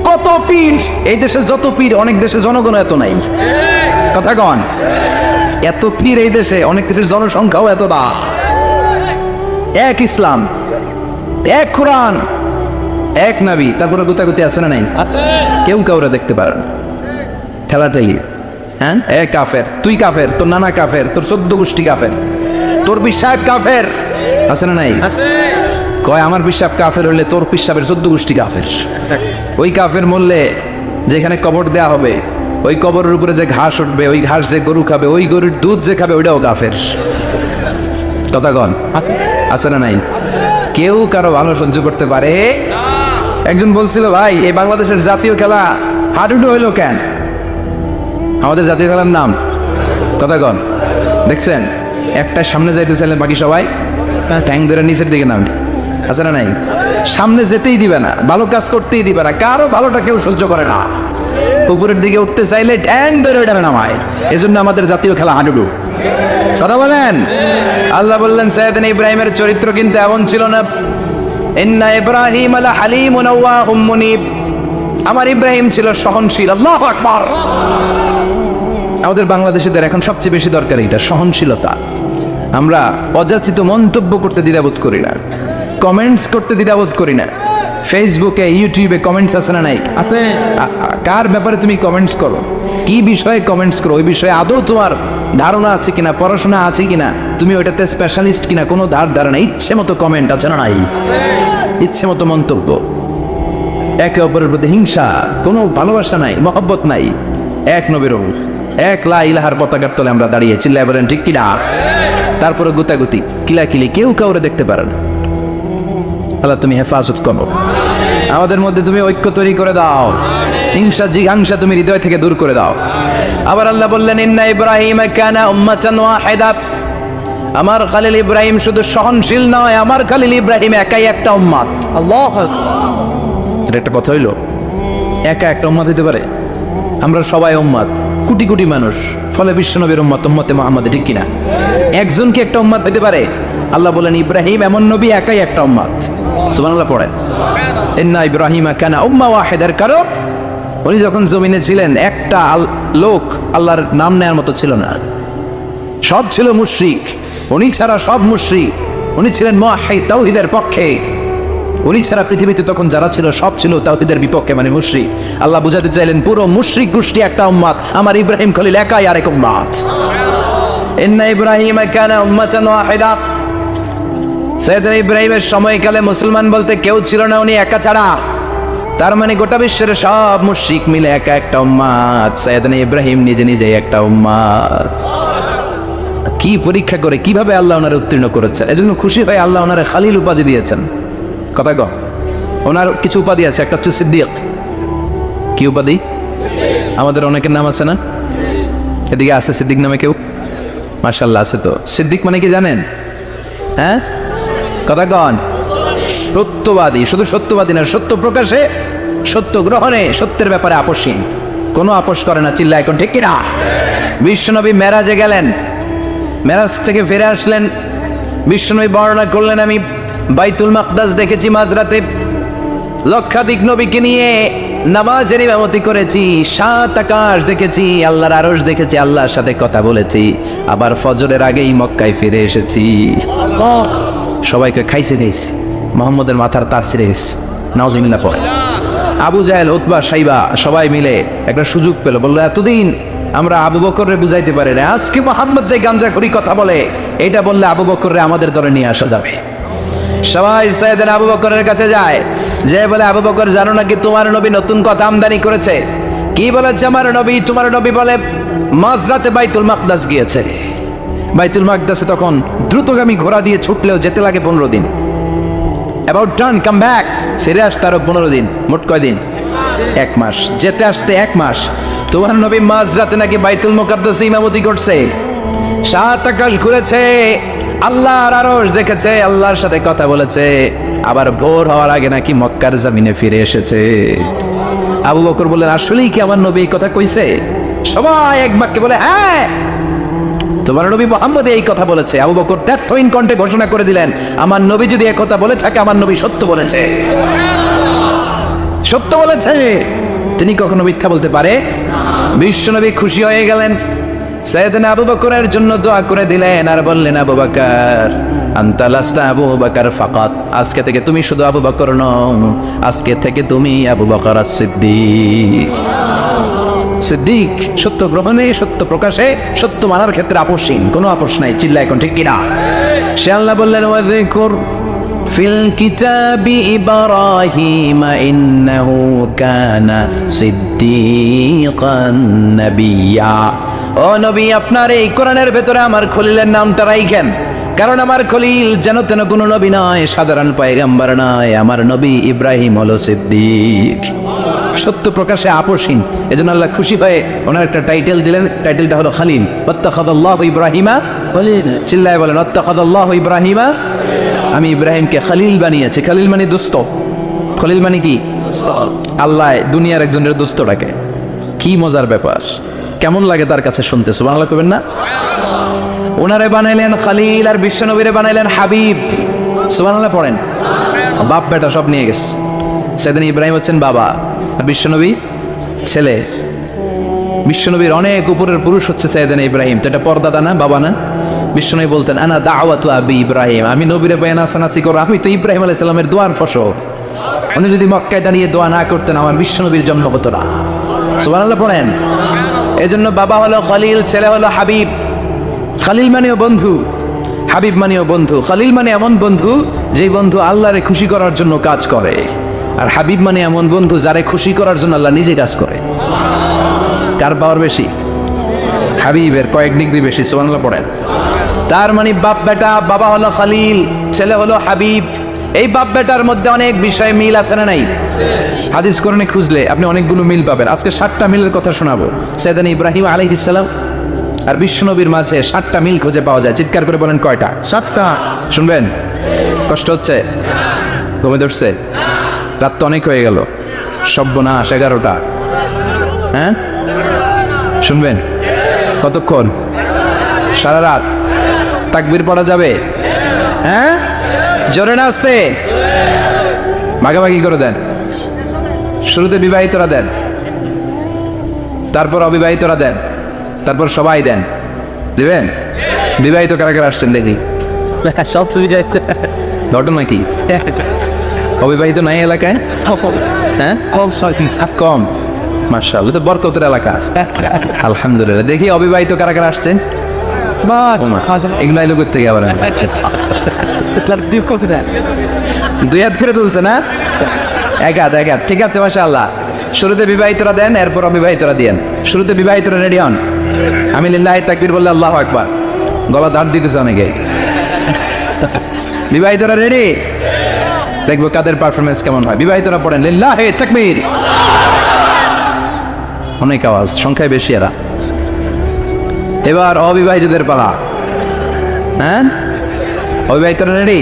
কত কত পীর, এই দেশে যত পীর অনেক দেশে জনগণ এত নাই। কথা কন, এত পীর এই দেশে, অনেক দেশের জনসংখ্যাও এত না। এক ইসলাম, এক কোরআন, এক নবী, তারপরে গুতাগুতি আছে না নাই? কেউ কাউরে দেখতে পারে না, ঠেলাঠেলি। হ্যাঁ, এ কাফের, তুই কাফের, তোর নানা কাফের, তোর 14 গোষ্ঠী কাফের, তোর পিসাব কাফের, আছে না নাই? কয় আমার পিসাব কাফের হইলে তোর পিসাবের 14 গোষ্ঠী কাফের। ওই কাফের মরলে যেখানে কবর দেয়া হবে, ওই কবরের উপরে যে ঘাস উঠবে, ওই ঘাস যে গরু খাবে, ওই গরুর দুধ যে খাবে, ওইটাও কাফের। কথা কন, আছে না নাই? কেউ কারো ভালো সহ্য করতে পারে? একজন বলছিল, ভাই এই বাংলাদেশের জাতীয় খেলা হাডুডু হইলো কেন? আমাদের জাতীয় খেলার নাম, কথা কন, দেখছেন একটা সামনে যাইতে চাইলে বাকি সবাই ট্যাং ধরে নিচের দিকে নাম, আছে না নাই? সামনে যেতেই দিবে না, ভালো কাজ করতেই দিবে না, কারো ভালোটা কেউ সহ্য করে না। উপরের দিকে উঠতে চাইলে ট্যাং ধরে ওটা নামায়। এজন্য আমাদের জাতীয় খেলা হাডুডু। কথা বলেন। আল্লাহ বললেন সাইয়েদনা ইব্রাহিমের চরিত্র কিন্তু এমন ছিল না। ইন্না ইব্রাহিম লা হালিমুন আওয়াহুম মুনিব, আমার ইব্রাহিম ছিল সহনশীল। আল্লাহু আকবার। আমাদের বাংলাদেশিদের এখন সবচেয়ে বেশি দরকার এটা, সহনশীলতা। আমরা অযাচিত মন্তব্য করতে দ্বিধাবোধ করি না, কমেন্টস করতে দ্বিধাবোধ করি না। ফেসবুকে, ইউটিউবে কমেন্টস আছে না নাই? আছে। কার ব্যাপারে তুমি কমেন্টস করো, কি বিষয়ে কমেন্টস করো, ওই বিষয়ে আদৌ তোমার ধারণা আছে কিনা, পড়াশোনা আছে কিনা, তুমি ওইটাতে স্পেশালিস্ট কিনা, কোনো ধারণা, ইচ্ছে মতো কমেন্ট আছে না নাই? ইচ্ছে মতো মন্তব্য, একে অপরের প্রতি হিংসা, কোনো ভালোবাসা নাই, মহব্বত নাই। এক নবীর এক লা ইলাহার পতাকার তলে আমরা দাঁড়িয়ে, চিল্লায় বলেন ঠিক কিনা? তারপরে গুতাগুতি, কিলাকিলি, কেউ কাউরে দেখতে পারে না। আল্লাহ তুমি হেফাজত করো, আমাদের মধ্যে তুমি ঐক্য তৈরি করে দাও, হিংসা জিঘাংসা তুমি হৃদয় থেকে দূর করে দাও। আবার আল্লাহ বললেন ইন্না ইব্রাহিম কানা উম্মাতান ওয়াহিদা, আমার খলিল ইব্রাহিম শুধু সহনশীল নয়, আমার খলিল ইব্রাহিম একাই একটা উম্মত। আল্লাহু আকবার। এটা একটা কথা হইলো, একা একটা উম্মত হইতে পারে? আমরা সবাই উম্মত, কোটি কোটি মানুষ, ফলে বিশ্বনবীর উম্মত, উম্মতে মুহাম্মদ, ঠিক কিনা? একজন কি একটা উম্মত হইতে পারে? আল্লাহ বলেন ইব্রাহিম এমন নবী, একাই একটা উম্মত। সুবহানাল্লাহ পড়ে। ইন্না ইব্রাহিম কানা উম্মাহ ওয়াহিদার, কারণ উনি যখন জমিনে ছিলেন একটা লোক আল্লাহর নাম নেয়ার মতো ছিল না, সব ছিল মুশরিক। উনি ছাড়া সব মুশরিক। উনি ছিলেন মুওয়াহহিদ, তাওহীদের পক্ষে। উনি ছাড়া পৃথিবীতে তখন যারা ছিল সব ছিল তাওহীদের বিপক্ষে, মানে মুশরিক। আল্লাহ বুঝাতে চাইলেন পুরো মুশরিক গোষ্ঠী একটা উম্মত, আমার ইব্রাহিম খলিল একাই আরেক উম্মত। ইন্না ইব্রাহিম কানা উম্মাতান ওয়াহিদা, সাইয়েদনা ইব্রাহিমের সময়কালে মুসলমান বলতে কেউ ছিল না, উনি একা ছাড়া। তার মানে গোটা বিশ্বের সব মুশরিক মিলে একা একটা উম্মত, সাইয়েদনা ইব্রাহিম নিজে নিজে একটা উম্মত। কি পরীক্ষা করে, কিভাবে আল্লাহ ওনারে উত্তীর্ণ করেছেন। এজন্য খুশি হয়ে আল্লাহ ওনারে খালিল উপাধি দিয়েছেন। কথা কও, ওনার কিছু উপাধি আছে, একটা হচ্ছে সিদ্দিক। কি উপাধি? আমাদের অনেকের নাম আছে না? এদিকে আছে সিদ্দিক নামে কেউ? মাশাআল্লাহ আছে। তো সিদ্দিক মানে কি জানেন? হ্যাঁ, কথা কন। সত্যবাদী। শুধু সত্যবাদী না, সত্য প্রকাশে, সত্য গ্রহণে, সত্যের ব্যাপারে আপোষহীন, কোনো আপোষ করে না। চিল্লা এখন ঠিক কিনা? বিশ্বনবী মেরাজে গেলেন, মেরাজ থেকে ফিরে আসলেন, বিশ্বনবী বর্ণনা করলেন আমি বাইতুল মাকদাস দেখেছি মাঝরাতে, লক্ষাধিক নবীকে নিয়ে নামাজের ইমামতি করেছি, 7 আকাশ দেখেছি, আল্লাহর আরশ দেখেছি, আল্লাহর সাথে কথা বলেছি, আবার ফজরের আগেই মক্কায় ফিরে এসেছি। সবাইকে খাইছে দিয়েছি, মুহাম্মদের মাথার তার ছিঁড়ে গেছে। নাউজুবিল্লাহ পড়ে। আবু জাহেল, উতবা, সাইবা সবাই মিলে একটা সুযোগ পেল, বললো এতদিন আমরা আবু বকররে বুঝাইতে পারি না, আজকে মুহাম্মদ যে গাঞ্জাখুরি কথা বলে, এটা বললে আবু বকররে আমাদের দলে নিয়ে আসা যাবে। সবাই সাইয়েদনা আবু বকরের কাছে যায়, যে বলে আবু বকর জানো নাকি তোমার নবী নতুন কথা আমদানি করেছে? কি বলেছে আমার নবী? তোমার নবী বলে মাঝরাতে বাইতুল মাকদাস গিয়েছে। বাইতুল মাকদাসে তখন দ্রুতগামী ঘোড়া দিয়ে ছুটলেও যেতে লাগে 15 দিন। অ্যাবাউট টার্ন কাম ব্যাক, ফিরে আসতে আরো 15 দিন, মোট কয় দিন? 1 মাস। যেতে আসতে 1 মাস। তোমার নবী মাঝরাতে নাকি বাইতুল মুকাদ্দাসে ইমামতি করছে, 7 আকাশ ঘুরেছে, আল্লাহর আরশ দেখেছে, আল্লাহর সাথে কথা বলেছে, আবার ভোর হওয়ার আগে নাকি মক্কার জমিনে ফিরে এসেছে। আবু বকর বললেন আসলেই কি আমার নবী এই কথা কইছে? সবাই এক বাক্যে বলে হ্যাঁ, তোমার নবী মুহাম্মদ এই কথা বলেছে। আবু বকর দ্ব্যর্থহীন কণ্ঠে ঘোষণা করে দিলেন, আমার নবী যদি এই কথা বলে থাকে, আমার নবী সত্য বলেছে, সত্য বলেছে। তিনি কখনো মিথ্যা বলতে পারে? বিশ্বনবী খুশি হয়ে গেলেন, সাইয়েদনা আবু বকরের জন্য দোয়া করে দিলেন আর বললেন, আবু বকর আনতা লাস্তা আবু বকর ফাকাত, আজকে থেকে তুমি শুধু আবু বকর নও, আজকে থেকে তুমি আবু বকর as-সিদ্দিক। সিদ্দিক, সত্য গ্রহণে, সত্য প্রকাশে, সত্য মানার ক্ষেত্রে আপোষহীন, কোনো আপোষ নাই। চিল্লা এখন ঠিক কিনা? সে আল্লাহ বললেন, ওয়াযকুর ফিল কিতাবি ইব্রাহিম ইন্নাহু কানা সিদ্দিকান নাবিয়্যা। ও নবী, আপনার এই কোরআনের ভেতরে আমার খলিলের নামটা রাখেন, কারণ আমার খলিল যেন তেন কোনো নবী নয়, সাধারণ পয়গম্বর নয়, আমার নবী ইব্রাহিম হলো সিদ্দিক, সত্য প্রকাশে আপোষহীন। এজন্য আল্লাহ খুশি হয়ে ওনার একটা টাইটেল দিলেন, টাইটেলটা হলো খলিল। ওয়াত্তাখাযাল্লাহু ইব্রাহিমা খলিল। চিল্লায় বলেন, ওয়াত্তাখাযাল্লাহু ইব্রাহিমা, আমি ইব্রাহিমকে খলিল বানিয়েছি। খলিল মানে দোস্ত, খলিল মানে কি? আল্লাহ দুনিয়ার একজনের দোস্ত ডাকে। কি মজার ব্যাপার, কেমন লাগে তার কাছে শুনতে? সুবহানাল্লাহ কইবেন না? ওনারে বানাইলেন খলিল আর বিশ্বনবীরে বানাইলেন হাবিব। সুবহানাল্লাহ পড়েন। বাপ বেটা সব নিয়ে গেছে। সাইয়েদনা ইব্রাহিম হচ্ছেন বাবা আর বিশ্বনবী ছেলে। বিশ্বনবীর অনেক উপরের পুরুষ হচ্ছে সাইয়েদনা ইব্রাহিম, তো এটা পর্দাদা না, বাবা না? বিশ্বনবী বলতেন, আনা দাওয়াতু আবি ইব্রাহিম, আমি নবীরে বয়ানাসানাসি করো, আমি তো ইব্রাহিম আলাইহিস সালামের দোয়ার ফসল। উনি যদি মক্কায় দাঁড়িয়ে দোয়া না করতেন, আমার বিশ্বনবীর জন্ম হতো না। সুবহানাল্লাহ পড়েন। এজন্য বাবা হলো খলিল, ছেলে হলো হাবিব। খলিল মানেও বন্ধু, হাবিব মানেও বন্ধু। খলিল মানে এমন বন্ধু যেই বন্ধু আল্লাহরে খুশি করার জন্য কাজ করে, আর হাবিব মানে এমন বন্ধু যারে খুশি করার জন্য আল্লাহ নিজে কাজ করে। কার পাওয়ার বেশি? হাবিবের কয়েক ডিগ্রি বেশি। সুবহানাল্লাহ পড়েন। তার মানে বাপ বেটা, বাবা হলো খলিল, ছেলে হলো হাবিব। এই বাপ বেটার মধ্যে অনেক বিষয়ে মিল আছে না নাই? হাদিস কোরআনে খুঁজলে আপনি অনেকগুলো মিল পাবেন। আজকে 7টা মিলের কথা শোনাবো। সাইয়েদনা ইব্রাহিম আলাইহিস সালাম আর বিশ্বনবীর মাঝে 7টা মিল খুঁজে পাওয়া যায়। চিৎকার করে বলেন, কয়টা? 7টা। শুনবেন? কষ্ট হচ্ছে? ঘুমে ধরছে? রাত তো অনেক হয়ে গেল, সর্বনাশ 11টা। হ্যাঁ, শুনবেন? কতক্ষণ? সারা রাত। তাকবীর পড়া যাবে? হ্যাঁ, জোরে না আসতে? ভাগাভাগি করে দেন। শুরুতে বিবাহিতরা দেন, তারপর অবিবাহিতরা দেন, তারপর সবাই দেন। দিবেন? বিবাহিত কারা কারা আসছেন দেখি? সব বিবাহিত। ঘটনা কি? অবিবাহিত নাই এলাকায়? হ্যাঁ, কম। মাশাআল্লাহ, তো বরকতের এলাকা। আলহামদুলিল্লাহ। দেখি অবিবাহিত কারা কারা আসছেন? এগুলো আইলো করতে গিয়ে আবার 2 হাত করে তুলছে না? 1 হাত 1 হাত। ঠিক আছে, মাশাআল্লাহ। শুরুতে বিবাহিতরা দেন, এরপর অবিবাহিতরা দেন। শুরুতে বিবাহিতরা রেডি হন। আমি লিল্লাহি তাকবীর বললে আল্লাহু আকবার। গলা ধার দিতেছে অনেকে। বিবাহিতরা রেডি? দেখবো কাদের পারফরমেন্স কেমন হয়। বিবাহিতরা পড়েন, লিল্লাহি তাকবীর। অনেক আওয়াজ, সংখ্যায় বেশি এরা। এবার অবিবাহিতদের পালা। হ্যাঁ, অবিবাহিতরা রেডি?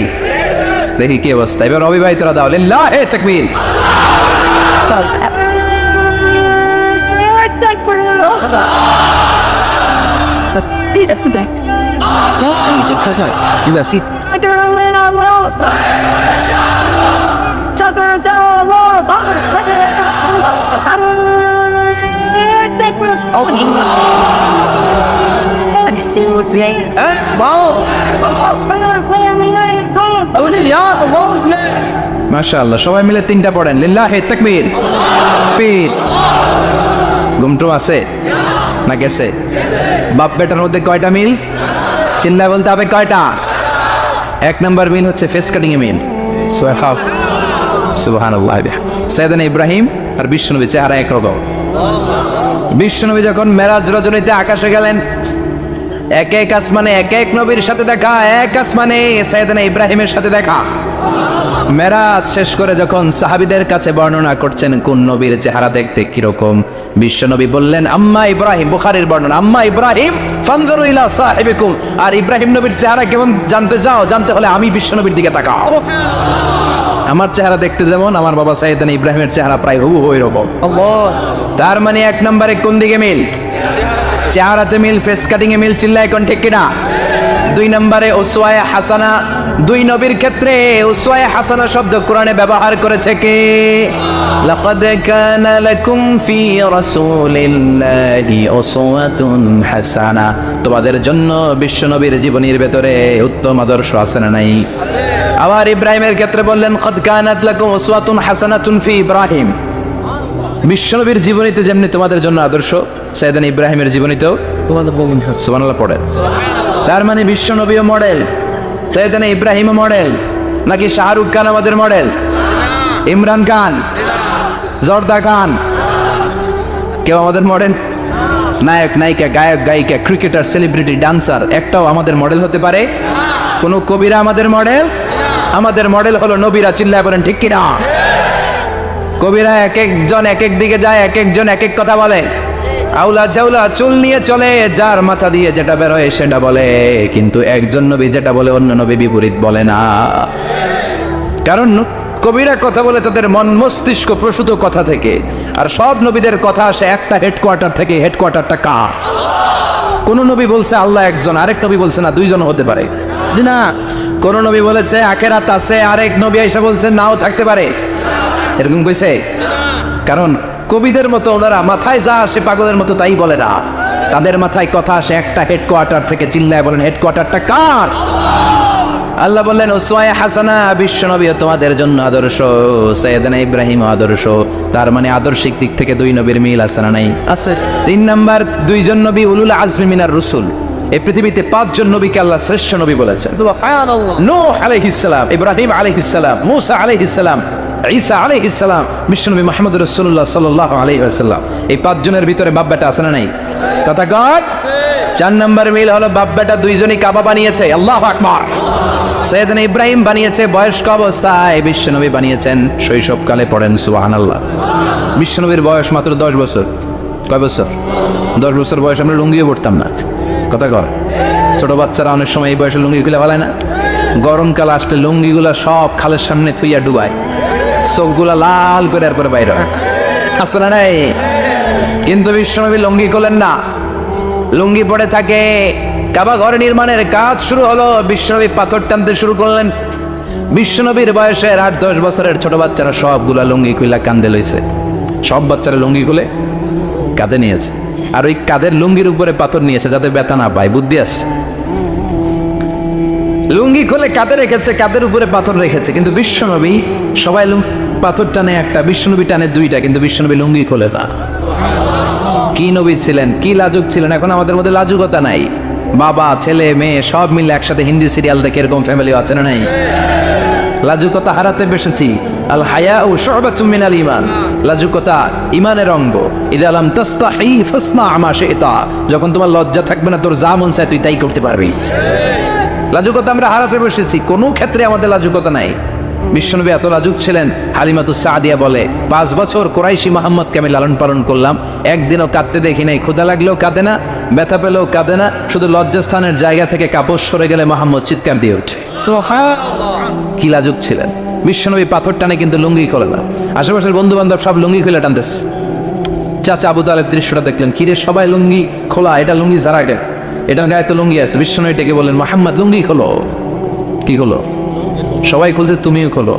দেখি কি অবস্থা। এবার অবিবাহিতরা দাও, লিল্লাহি তাকবীর। মাশাআল্লাহ, সবাই মিলে 3টা পড়েন, লিল্লাহি তাকবীর। পীর ঘুমটু আছে না গেছে? বাপ বেটার মধ্যে কয়টা মিল? চিল্লায় বলতে হবে কয়টা? 1 নম্বর মিল হচ্ছে ফেস কাটিং এ মিল। সুবহানাল্লাহ। সাইয়েদনা ইব্রাহিম আর বিশ্বনবী চেহারা একরকম। বিশ্বনবী যখন মেরাজ রজনীতে আকাশে গেলেন, এক এক আসমানে এক এক নবীর সাথে দেখা, এক আসমানে সাইয়েদনা ইব্রাহিমের সাথে দেখা। মেরাজ শেষ করে যখন সাহাবীদের কাছে বর্ণনা করছেন কোন নবীর চেহারা দেখতে কিরকম, বিশ্বনবী বললেন, আম্মা ইব্রাহিম, বুখারীর বর্ণনা, আম্মা ইব্রাহিম ফানজুরু ইলা সাহিবিকুম, আর ইব্রাহিম নবীর চেহারা কেমন জানতে চাও? জানতে হলে আমি বিশ্বনবীর দিকে তাকাও। আমার চেহারা দেখতে যেমন, আমার বাবা সাইয়েদনা ইব্রাহিমের চেহারা প্রায় হুবহু এরকম। তার মানে 1 নম্বরে কোন দিকে মিল? চেহারাতে মিল, ফেস কাটিং এ মিল। চিল্লায় কোন ঠিক কিনা? দুই নম্বরে উসওয়ায়ে হাসানা, দুই নবীর ক্ষেত্রে উসওয়ায়ে হাসানা শব্দ কোরআনে ব্যবহার করেছে কে? লাকাদ কানা লাকুম ফি রাসূলিল্লাহি উসওয়াতুন হাসানা, তোমাদের জন্য বিশ্ব নবীর জীবনীর ভেতরে উত্তম আদর্শ আছে না নাই? আবার ইব্রাহিমের ক্ষেত্রে বললেন কদ কানাত লাকুম উসওয়াতুন হাসানাতুন ফি ইব্রাহিম, বিশ্বনবীর জীবনীতে যেমনি তোমাদের জন্য আদর্শ, সাইয়েদনা ইব্রাহিমের জীবনীতেও তোমাদের জন্য সুবহানাল্লাহ পড়ে। তার মানে বিশ্বনবীও মডেল, সাইয়েদনা ইব্রাহিমও মডেল, নাকি শাহরুখ খান আমাদের মডেল, ইমরান খান, জর্দা খান, কেউ আমাদের মডেল? নায়ক নায়িকা, গায়ক গায়িকা, ক্রিকেটার, সেলিব্রিটি, ডান্সার একটাও আমাদের মডেল হতে পারে? কোন কবিরা আমাদের মডেল? আমাদের মডেল হলো নবীরা। চিল্লায় বলেন ঠিক কিনা? কবিরা এক একজন এক এক দিকে যায়, এক একজন এক এক কথা বলে, আউলা ঝাউলা চুল নিয়ে চলে, যার মাথা দিয়ে যেটা বের হয় সেটা বলে, কিন্তু একজন নবী যেটা বলে অন্য নবী বিপরীত বলে না। কারণ কবিরা কথা বলে তাদের মন মস্তিষ্ক প্রসূত কথা থেকে, আর সব নবীদের কথা আসে একটা হেডকোয়ার্টার থেকে। হেডকোয়ার্টারটা কার? কোন নবী বলছে আল্লাহ একজন, আরেক নবী বলছে না দুইজন হতে পারে, জি না। কোন নবী বলেছে আখিরাত আছে, আরেক নবী এসে বলছে নাও থাকতে পারে, এরকম কইছে? কারণ কবিদের মতো ওনারা মাথায় যা আসে পাগলের মতো তাই বলে না, তাদের মাথায় কথা আসে একটা হেডকোয়ার্টার থেকে। চিল্লায় বলেন হেডকোয়ার্টারটা কার? আল্লাহ বললেন উসওয়ায়ে হাসানা, বিশ্বনবী তোমাদের জন্য আদর্শ, সাইয়েদনা ইব্রাহিম আদর্শ। তার মানে আদর্শিক দিক থেকে দুই নবীর মিল আছে না নাই? আছে। তিন নাম্বার, দুইজন নবী উলুল আজমি মিনার রসুল। এই পৃথিবীতে পাঁচজন নবীকে আল্লাহ শ্রেষ্ঠ নবী বলেছেন। সুবহানাল্লাহ। নূহ আলাইহিস সালাম, ইব্রাহিম আলাইহিস সালাম, মূসা আলাইহিস সালাম, ঈসা আলাইহিস সালাম, বিশ্বনবী মুহাম্মদ রাসূলুল্লাহ সাল্লাল্লাহু আলাইহি ওয়াসাল্লাম। এই পাঁচজনের ভিতরে বাপ বেটা আছে না নাই? কথা কর। চার নাম্বার মিল হলো বাপ বেটা দুইজনই কাবা বানিয়েছে। আল্লাহু আকবার। সাইয়েদনা ইব্রাহিম বানিয়েছে বয়স্ক অবস্থায়, বিশ্বনবী বানিয়েছেন শৈশবকালে। পড়েন সুবহানাল্লাহ। বিশ্বনবীর বয়স মাত্র 10 বছর। কয় বছর? 10 বছর বয়স আমরা লুঙ্গিও পড়তাম না। কথা কর। ছোট বাচ্চারা অনেক সময় এই বয়সে লুঙ্গি খুলে ফেলায় না? গরমকাল আসলে লুঙ্গিগুলা সব খালের সামনে থুইয়া ডুবায়, চোখগুলা লাল করে এরপরে বাইরে হয়, আছে না নাই? কিন্তু বিশ্বনবী লুঙ্গি খোলেন না, লুঙ্গি পড়ে থাকে। কাবা ঘর নির্মাণের কাজ শুরু হলো, বিশ্বনবী পাথর টানতে শুরু করলেন। বিশ্বনবীর বয়সের 8-10 বছরের ছোট বাচ্চারা সবগুলা লুঙ্গি খুলে কান্দে লইছে। সব বাচ্চারা লুঙ্গি খুলে কাঁধে নিয়েছে, আর ওই কাঁধের লুঙ্গির উপরে পাথর নিয়েছে যাতে ব্যথা না পায়। বুদ্ধি আছে। লুঙ্গি খুলে কাঁধে রেখেছে, কাঁধের উপরে পাথর রেখেছে। কিন্তু বিশ্বনবী, সবাই পাথর টানে একটা, বিশ্বনবী টানে দুইটা, কিন্তু বিশ্বনবী লুঙ্গি খোলে না। কি নবী ছিলেন, কি লাজুক ছিলেন! এখন আমাদের মধ্যে লাজুকতা নাই। বাবা ছেলে মেয়ে সব মিলে একসাথে হিন্দি সিরিয়াল দেখে, এরকম ফ্যামিলি আছে না নাই? লাজুকতা হারাতে বসেছি। আল হায়াউ শু'বাতুম মিনাল ঈমান, লাজুকতা ঈমানের অঙ্গ। ইযা লাম তাস্তাহি ফাসনা মা শি'তা, যখন তোমার লজ্জা থাকবে না, তোর যা মন চায় তুই তাই করতে পারবি। লাজুকতা আমরা হারাতে বসেছি, কোনো ক্ষেত্রে আমাদের লাজুকতা নাই। বিশ্বনবী এত লাজুক ছিলেন, হালিমাতুস সাদিয়া বলে 5 বছর কুরাইশি মুহাম্মদকে আমি লালন পালন করলাম, একদিনও কাঁদতে দেখি নাই। ক্ষুধা লাগলেও কাঁদে না, ব্যথা পেলেও কাঁদে না, শুধু লজ্জাস্থানের জায়গা থেকে কাপড় সরে গেলে মুহাম্মদ চিৎকার দিয়ে ওঠে। সুবহানাল্লাহ। কি লাজুক ছিলেন! বিশ্বনবী পাথর টানে কিন্তু লুঙ্গি খোলে না। আশেপাশের বন্ধু বান্ধব সব লুঙ্গি খুলে টানতেছে। চাচা আবু তালেব দৃশ্যটা দেখলেন, কিরে সবাই লুঙ্গি খোলা, এটা লুঙ্গি যারা গে, এটার গায়ে তো লুঙ্গি আছে। বিশ্বনবী ডেকে বললেন, মুহাম্মদ লুঙ্গি খোলো। কি খোলো? সবাই খুলছে, তুমিও খোলো।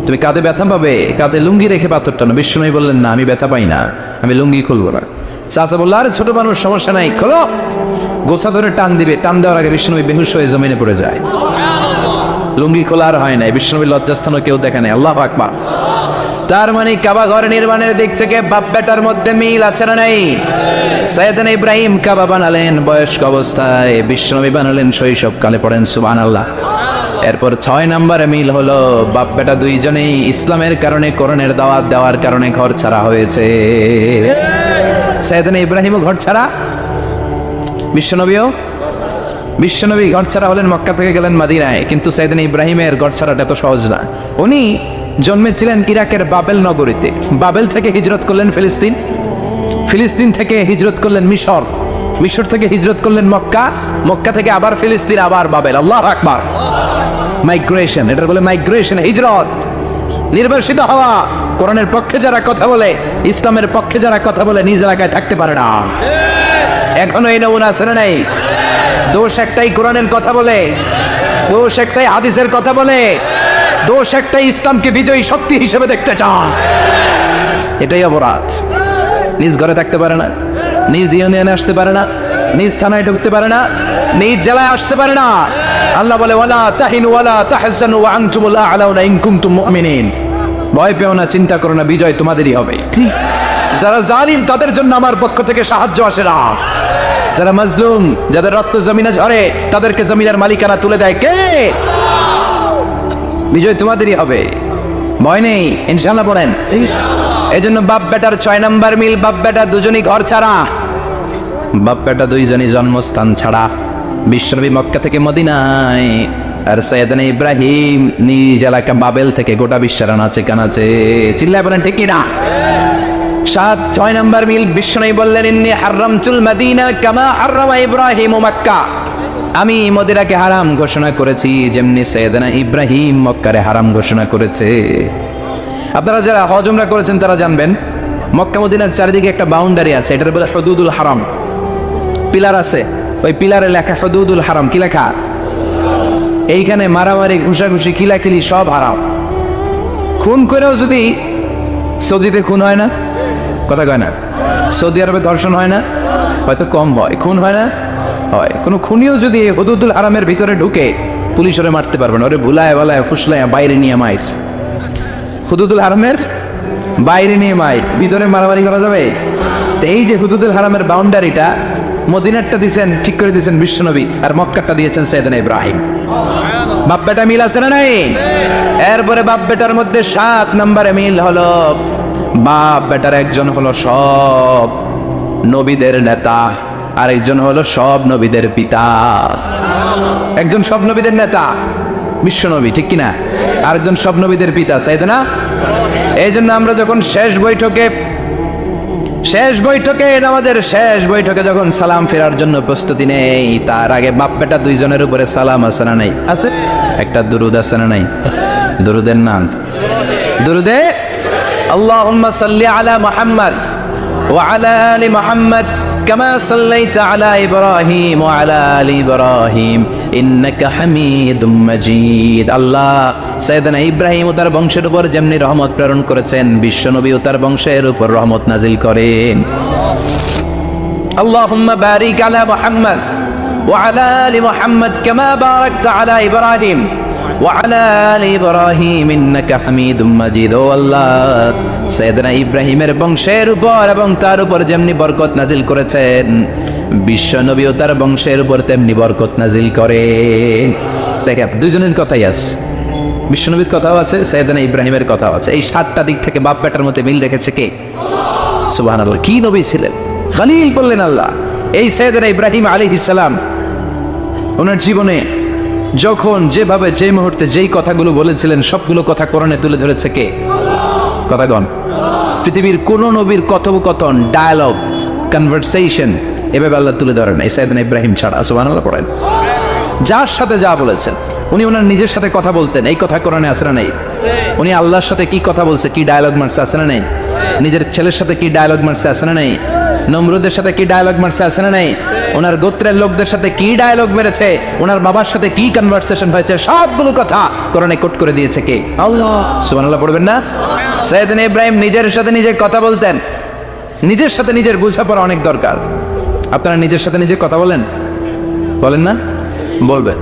তুমি কাঁধে ব্যথা পাবে, কাঁধে লুঙ্গি রেখে পাথর টানো। বিশ্বনবী বললেন, না আমি ব্যথা পাই না, আমি লুঙ্গি খুলবো না। চাচা বললো, আরে ছোট মানুষ, সমস্যা নাই, খোলো। গোছা ধরে টান দিবে, টান দেওয়ার আগে বিশ্বনবী বেহুশ হয়ে জমিনে পড়ে যায়। লুঙ্গি খোলা আর হয় নাই। বিশ্বনবীর লজ্জাস্থানও কেউ দেখে নাই। আল্লাহু আকবার। তার মানে কাবা ঘর নির্মাণের দিক থেকে বাপ বেটার মধ্যে মিল আছে না নাই? সাইয়েদনা ইব্রাহিম কাবা বানালেন বয়স্ক অবস্থায়, বিশ্বনবী বানালেন শৈশবকালে। পড়েন সুবহানাল্লাহ। এরপর 6 নম্বরে মিল হলো, বাপ বেটা দুইজনেই ইসলামের কারণে, কোরআনের দাওয়াত দেওয়ার কারণে ঘর ছাড়া হয়েছে। সাইয়েদনা ইব্রাহিমও ঘর ছাড়া, বিশ্বনবী ঘর ছাড়া হলেন, মক্কা থেকে গেলেন মদিনায়। কিন্তু সাইয়েদনা ইব্রাহিমের ঘর ছাড়াটা এত সহজ না। উনি জন্মেছিলেন ইরাকের বাবেল নগরীতে। বাবেল থেকে হিজরত করলেন ফিলিস্তিন, ফিলিস্তিন থেকে হিজরত করলেন মিশর, মিশর থেকে হিজরত করলেন মক্কা, মক্কা থেকে আবার ফিলিস্তিন, আবার বাবেল। আল্লাহু আকবার। মাইগ্রেশন, এটা বলে মাইগ্রেশন, হিজরত, নির্বাসিত হওয়া। কোরআনের পক্ষে যারা কথা বলে, ইসলামের পক্ষে যারা কথা বলে, নিজ এলাকায় থাকতে পারে না। এখনো এই নমুনা আছে না নাই? দোষ একটাই কোরআনের কথা বলে, দোষ একটাই হাদিসের কথা বলে, দোষ একটাই ইসলামকে বিজয়ী শক্তি হিসেবে দেখতে চান। এটাই অপরাধ। নিজ ঘরে থাকতে পারে না, নিজ ইউনিয়নে আসতে পারে না, নিজ থানায় ঢুকতে পারে না, নিজ জেলায় আসতে পারে না। আল্লাহ বলে ওয়ালা তাহিনু ওয়ালা তাহজানু ওয়া আনতুমুল আ'লাউনা ইন কুনতুম মুমিনিন। ভয় পেও না, চিন্তা করো না, বিজয় তোমাদেরই হবে। ঠিক, যারা জালিম তাদের জন্য আমার পক্ষ থেকে সাহায্য আসে না। যারা মাজলুম, যাদের রক্ত জমিনে ঝরে, তাদেরকে জমিনের মালিকানা তুলে দেয় কে? বিজয় তোমাদেরই হবে, ভয় নেই, ইনশাআল্লাহ পড়েন। এই জন্য বাপ বেটার 6 নাম্বার মিল, বাপ বেটা দুজনই ঘর ছাড়া, বাপ বেটা দুইজনই জন্মস্থান ছাড়া। বিশ্বনবী মক্কা থেকে মদিনায়, আর সাইয়েদনা ইব্রাহিম নিজ এলাকা বাবেল থেকে গোটা বিশ্বের আনাচে কানাচে। চিল্লায় বলেন ঠিক কিনা? 6 নাম্বার মিল, বিশ্বনবী বললেন ইন্নী হারামতুল মদিনা কামা হারামা ইব্রাহিম মক্কা। আমি মদিনাকে হারাম ঘোষণা করেছি যেমনি সাইয়েদনা ইব্রাহিম মক্কারে হারাম ঘোষণা করেছে। আপনারা যারা হজ উমরা করেছেন তারা জানবেন, মক্কা মদিনার চারিদিকে একটা বাউন্ডারি আছে, এটার বলে হুদুদুল হারাম। পিলার আছে, ওই পিলারে লেখা হুদুদুল হারাম। কি লেখা? এইখানে মারামারি, ঘুষাঘুষি, কিলাকিলি সব হারাম। খুন করেও যদি, সৌদিতে খুন হয় না, কথা কয় না, সৌদি আরবে ধর্ষণ হয় না, হয়তো কম হয়, খুন হয় না, হয়। কোনো খুনিও যদি হুদুদুল হারামের ভিতরে ঢুকে, পুলিশ ওরে মারতে পারবে না, ওরে ভুলায় বলায় ফুসলায় বাইরে নিয়ে মাইর। হুদুদুল হারামের বাইরে নিয়ে মাইর, ভিতরে মারামারি করা যাবে? তো এই যে হুদুদুল হারামের বাউন্ডারিটা, মদিনারটা দিয়েছেন, ঠিক করে দিয়েছেন বিশ্বনবী, আর মক্কাটা দিয়েছেন সাইয়েদনা ইব্রাহিম। বাপ বেটা মিল আছে না নাই? এরপরে বাপ বেটার মধ্যে 7 নম্বরে মিল হলো, বাপ বেটার একজন হলো সব নবীদের নেতা, আর একজন হলো সব নবীদের পিতা। একজন সব নবীদের নেতা বিশ্বনবী, ঠিক কিনা? আরেকজন সব নবীদের পিতা সাইয়েদনা। এই জন্য আমরা যখন শেষ বৈঠকে আমাদের শেষ বৈঠকে যখন সালাম ফেরার জন্য প্রস্তুতি নেই, তার আগে বাপ বেটা দুইজনের উপরে সালাম আছে না নাই? আছে। একটা দুরুদ আছে না নাই? দুরুদের নাম দুরুদে আল্লাহুম্মা সাল্লি আলা মুহাম্মদ ওয়া আলা আলি মুহাম্মদ কামা সাল্লাইতা আলা ইব্রাহিম ওয়া আলা আলি ইব্রাহিম ইন্নাকা হামিদুম মাজিদ। আল্লাহ সাইয়েদনা ইব্রাহিম ও তার বংশের উপর যেমনি রহমত প্রেরণ করেছেন, বিশ্বনবী ও তার বংশের উপর রহমত নাজিল করেন। আল্লাহুম্মা বারিক আলা মুহাম্মদ ওয়া আলা আলি মুহাম্মদ কামা বারাকতা আলা ইব্রাহিম ওয়া আলা আলি ইব্রাহিম ইন্নাকা হামিদুম মাজিদ। ও আল্লাহ, সাইয়েদনা ইব্রাহিমের বংশের উপর এবং তার উপর যেমনি বরকত নাজিল করেছেন, বিশ্বনবী ও তার বংশের উপর তেমনি বরকত নাজিল করেন। দেখেন, দুজনের কথাই আছে, বিশ্বনবীর কথাও আছে, সাইয়েদনা ইব্রাহিমের কথাও আছে। এই 7টা দিক থেকে বাপ বেটার মধ্যে মিল রেখেছে কে? সুবহানাল্লাহ। কি নবী ছিলেন? খলিল বললেন আল্লাহ। এই সাইয়েদনা ইব্রাহিম আলাইহিস সালাম ওনার জীবনে যখন যেভাবে যে মুহূর্তে যেই কথাগুলো বলেছিলেন, সবগুলো কথা কোরআনে তুলে ধরেছে কে? কথাগণ। পৃথিবীর কোন নবীর কথোপকথন, ডায়ালগ, কনভারসেশন এভাবে আল্লাহ তুলে ধরেন এই সাইয়েদনা ইব্রাহিম ছাড়া। সুবহানাল্লাহ পড়েন। যার সাথে যা বলেছেন, উনি ওনার নিজের সাথে কথা বলতেন, এই কথা কোরআনে আছে না নাই? উনি আল্লাহর সাথে কি কথা বলছে, কি ডায়ালগ মারছে, আছে না নাই? নিজের ছেলের সাথে কি ডায়ালগ মারছে, আছে না নাই? নমরুদের সাথে কি ডায়ালগ মারছে, আছে না নাই? ওনার গোত্রের লোকদের সাথে কি ডায়ালগ মেরেছে, ওনার বাবার সাথে কি কনভারসেশন হয়েছে, সবগুলো কথা কোরআনে কোট করে দিয়েছে কে? আল্লাহ। সুবহানাল্লাহ পড়বেন না? সাইয়েদনা ইব্রাহিম নিজের সাথে নিজে কথা বলতেন। নিজের সাথে নিজের বোঝাপড়া অনেক দরকার। আপনারা নিজের সাথে নিজে কথা বলেন? বলেন না? বলবেন।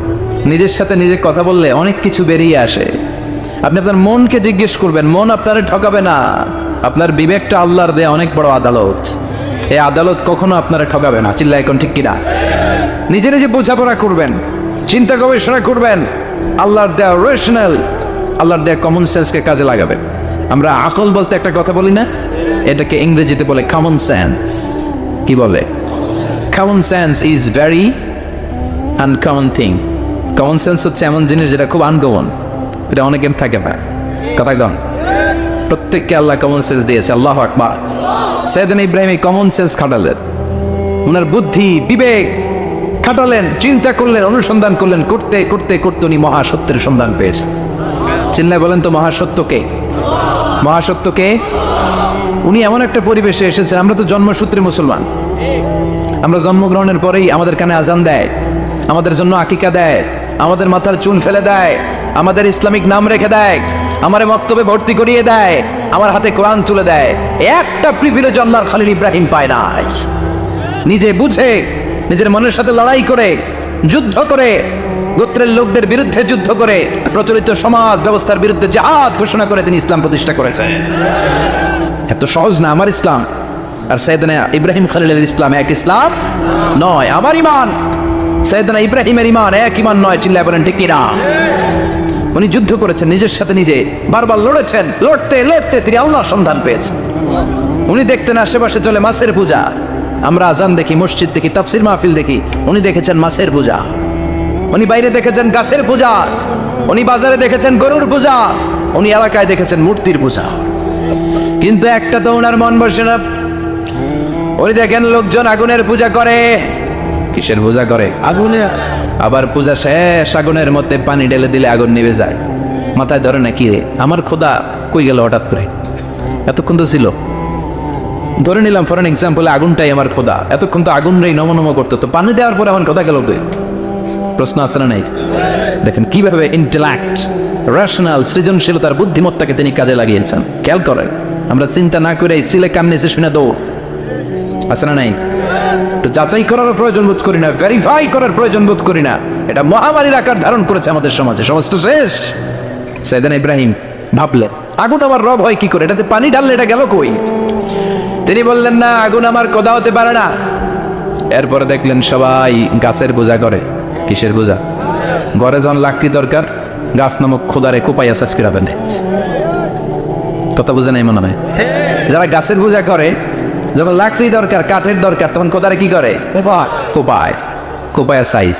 নিজের সাথে নিজে কথা বললে অনেক কিছু বেরিয়ে আসে। আপনি আপনার মনকে জিজ্ঞেস করবেন, মন আপনারে ঠকাবে না। আপনার বিবেকটা আল্লাহর দেয়া অনেক বড় আদালত, এই আদালত কখনো আপনারা ঠকাবে না। চিল্লা এখন ঠিক কিনা? নিজে নিজে বোঝাপড়া করবেন, চিন্তা গবেষণা করবেন, আল্লাহর দেয়া রেশনাল, আল্লাহর দেয়া কমন সেন্সকে কাজে লাগাবেন। আমরা আকল বলতে একটা কথা বলি না, এটাকে ইংরেজিতে বলে কমন সেন্স। কি বলে? Common sense is very uncommon thing. Common sense হচ্ছে এমন জিনিস যেটা খুব আনকমন, এটা অনেকের থাকে না। কথা কন, প্রত্যেককে আল্লাহ কমন সেন্স দিয়েছে। আল্লাহু আকবার। সাইয়েদনা ইব্রাহিম এই কমন সেন্স খাটালেন, ওনার বুদ্ধি বিবেক খাটালেন, চিন্তা করলেন, অনুসন্ধান করলেন, করতে করতে করতে উনি মহাসত্যের সন্ধান পেয়েছেন। চিল্লায় বলেন তো মহাসত্যকে? মহাসত্যকে? উনি এমন একটা পরিবেশে এসেছেন, আমরা তো জন্মসূত্রে মুসলমান, আমরা জন্মগ্রহণের পরেই আমাদের কানে আজান দেয়, আমাদের জন্য আকিকা দেয়, আমাদের মাথার চুল ফেলে দেয়, আমাদের ইসলামিক নাম রেখে দেয়, আমার মক্তবে ভর্তি করিয়ে দেয়, আমার হাতে কোরআন তুলে দেয়। একটা প্রিভিলেজ আল্লাহর খলিল ইব্রাহিম পায় নাই। নিজে বুঝে, নিজের মনের সাথে লড়াই করে, যুদ্ধ করে, গোত্রের লোকদের বিরুদ্ধে যুদ্ধ করে, প্রচলিত সমাজ ব্যবস্থার বিরুদ্ধে জিহাদ ঘোষণা করে তিনি ইসলাম প্রতিষ্ঠা করেছেন। এত সহজ না আমার ইসলাম আর সাইয়েদনা ইব্রাহিম খলিলের ইসলাম এক ইসলাম নয়। আমার ঈমান সাইয়েদনা ইব্রাহিমের ঈমান এক ঈমান নয়। চিল্লায় বলেন ঠিক কিনা? উনি যুদ্ধ করেছেন, নিজের সাথে নিজে বারবার লড়েছেন। লড়তে লড়তে তিনি আল্লাহর সন্ধান পেয়েছেন। উনি দেখতেন আশেপাশে চলে মাছের পূজা। আমরা আজান দেখি, মসজিদ দেখি, তাফসির মাহফিল দেখি। উনি দেখেছেন মাছের পূজা। উনি বাইরে দেখেছেন গাছের পূজা। উনি বাজারে দেখেছেন গরুর পূজা। উনি এলাকায় দেখেছেন মূর্তির পূজা। কিন্তু একটা তো ওনার মন বসে না। উনি দেখেন লোকজন আগুনের পূজা করে। কিসের পূজা করে? আগুনের। আবার পূজা শেষ, আগুনের মধ্যে পানি ঢেলে দিলে আগুন নিভে যায়। মাথায় ধরে না, কি রে আমার খোদা কই গেল হঠাৎ করে? এতক্ষণ তো ছিল। ধরে নিলাম ফর এন এক্সাম্পল আগুনটাই আমার খোদা, এতক্ষণ তো আগুন রেই নমনম করতো, তো পানি দেওয়ার পরে আমার খোদা গেল কই? প্রশ্ন আছে না নাই? দেখেন কিভাবে ইন্টেলেক্ট, রেশনাল, সৃজনশীলতার বুদ্ধিমত্তাকে তিনি কাজে লাগিয়েছেন। খেয়াল করেন, আমরা চিন্তা না করে সিলে কান নিচে শুনে দৌড়, আছে না নাই? একটু যাচাই করার প্রয়োজন বোধ করি না, ভেরিফাই করার প্রয়োজন বোধ করি না। এটা মহামারীর আকার ধারণ করেছে আমাদের সমাজে। সমাজটা শেষ। সাইয়েদনা ইব্রাহিম ভাবলেন আগুন আমার রব হয় কি করে? এটাতে পানি ঢাললে এটা গেল কই? তিনি বললেন না, আগুন আমার খোদা হতে পারে না। এরপরে দেখলেন সবাই গাছের পূজা করে। কিসের পূজা? ঘরে যখন লাকড়ি দরকার, গাছ নামক খোদারে কোপাইয়া শেষ করে ফেলে। কথা বুঝে নাই মনে হয়? যারা গাছের পূজা করে, যখন লাকড়ি দরকার, কাঠের দরকার, তখন খোদারে কি করে? কোপায়। কোপায়া সাইজ।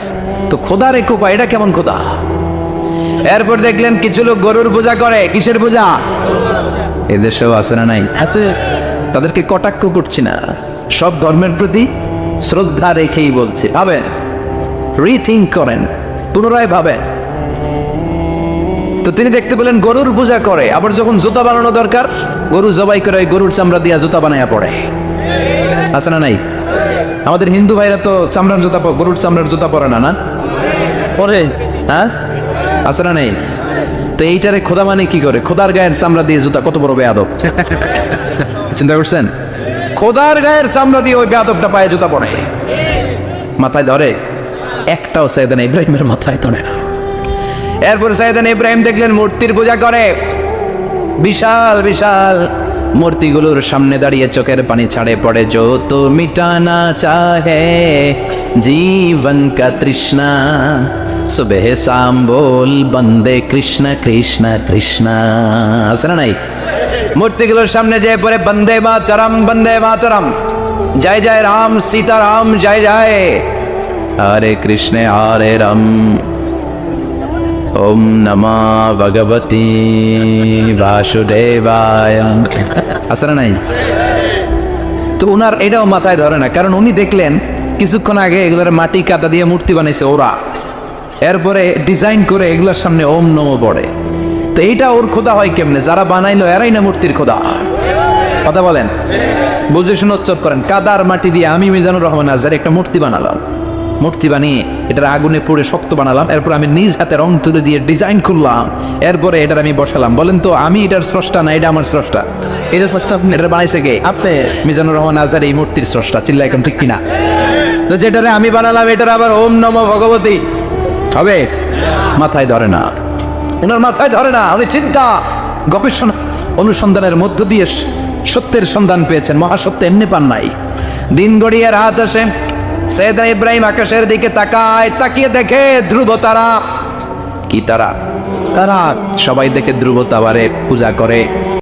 তো খোদারে কোপায়, এটা কেমন খোদা? এরপর দেখলেন কিছু লোক গরুর পূজা করে। কিসের পূজা? এদেশেও আছে না নাই? আছে। তাদেরকে কটাক্ষ করছি না, সব ধর্মের প্রতি শ্রদ্ধা রেখেই বলছি। ভাবেন, রিথিঙ্ক করেন, পুনরায় ভাবেন। তো তিনি দেখতে পেলেন গরুর পূজা করে। আবার যখন জুতা বানানো দরকার, গরু জবাই করে গরুর চামড়া দিয়া জুতা বানায়া পড়ে। আছে না নাই? আমাদের হিন্দু ভাইরা তো চামড়ার জুতা, গরুর চামড়ার জুতা পরে না, না পরে? হ্যাঁ, আছে না নাই? তো এইটারে খোদা মানে কি করে? খোদার গায়ের চামড়া দিয়ে জুতা, কত বড় বেয়াদব! চিন্তা করছেন? খোদার গায়ের চামড়া দিয়ে ওই বেয়াদবটা পায়ে জুতা পরে। মাথায় ধরে? একটাও সাইয়েদনা ইব্রাহিমের মাথায় ধরে না। এরপর সাইয়েদনা ইব্রাহিম দেখলেন মূর্তির পূজা করে। বিশাল বিশাল মূর্তিগুলোর সামনে দাঁড়িয়ে চোখের পানি ছাড়ে পড়ে। जो तो मिटाना चाहे जीवन का तृष्णा, सुबह शाम बोल बंदे कृष्ण कृष्ण कृष्ण। আছে না নাই? মূর্তিগুলোর সামনে যেয়ে পড়ে বন্দে মাতরম, বন্দে মাতরম, জয় জয় রাম সীতারাম, জয় জয় হরে কৃষ্ণ হরে রাম, ওম নমঃ ভগবতে বাসুদেবায়। আছে না নাই? তো উনার এটাও মাথায় ধরে না, কারণ উনি দেখলেন কিছুক্ষণ আগে এগুলোর মাটি কাদা দিয়ে মূর্তি বানাইছে ওরা। এরপরে ডিজাইন করে এগুলোর সামনে ওম নমঃ পড়ে। তো এইটা ওর খোদা হয় কেমনে? যারা বানাইলো এরাই না মূর্তির খোদা। কথা বলেন, বুঝে শুনে উচ্চারণ করেন। কাদার মাটি দিয়ে আমি মিজানুর রহমান আজহারি একটা মূর্তি বানালাম। মূর্তি বানিয়ে এটার আগুনে পুড়ে শক্ত বানালাম। এরপর আমি নিজ হাতে রং তুলে দিয়ে ডিজাইন করলাম। এরপরে এটার আমি বসালাম। বলেন তো আমি এটার স্রষ্টা না এটা আমার স্রষ্টা? এটা স্রষ্টা। এটা বানাইছে কে? আপনি। মিজানুর রহমান আজহারি এই মূর্তির স্রষ্টা। চিল্লা এখন ঠিক কিনা? তো যেটারে আমি বানালাম এটার আবার ওম নমঃ ভগবতী হবে? মাথায় ধরে না, ওনার মাথায় ধরে না। উনি চিন্তা, গবেষণা, অনুসন্ধানের মধ্য দিয়ে সত্যের সন্ধান পেয়েছেন। মহাসত্য এমনি পান নাই। দিন গড়িয়ে রাত আসে। সাইয়েদনা ইব্রাহিম আকাশের দিকে তাকায়, তাকিয়ে দেখে ধ্রুব তারা। কি তারা? তারা। সবাই দেখে ধ্রুব তারারে পূজা করে।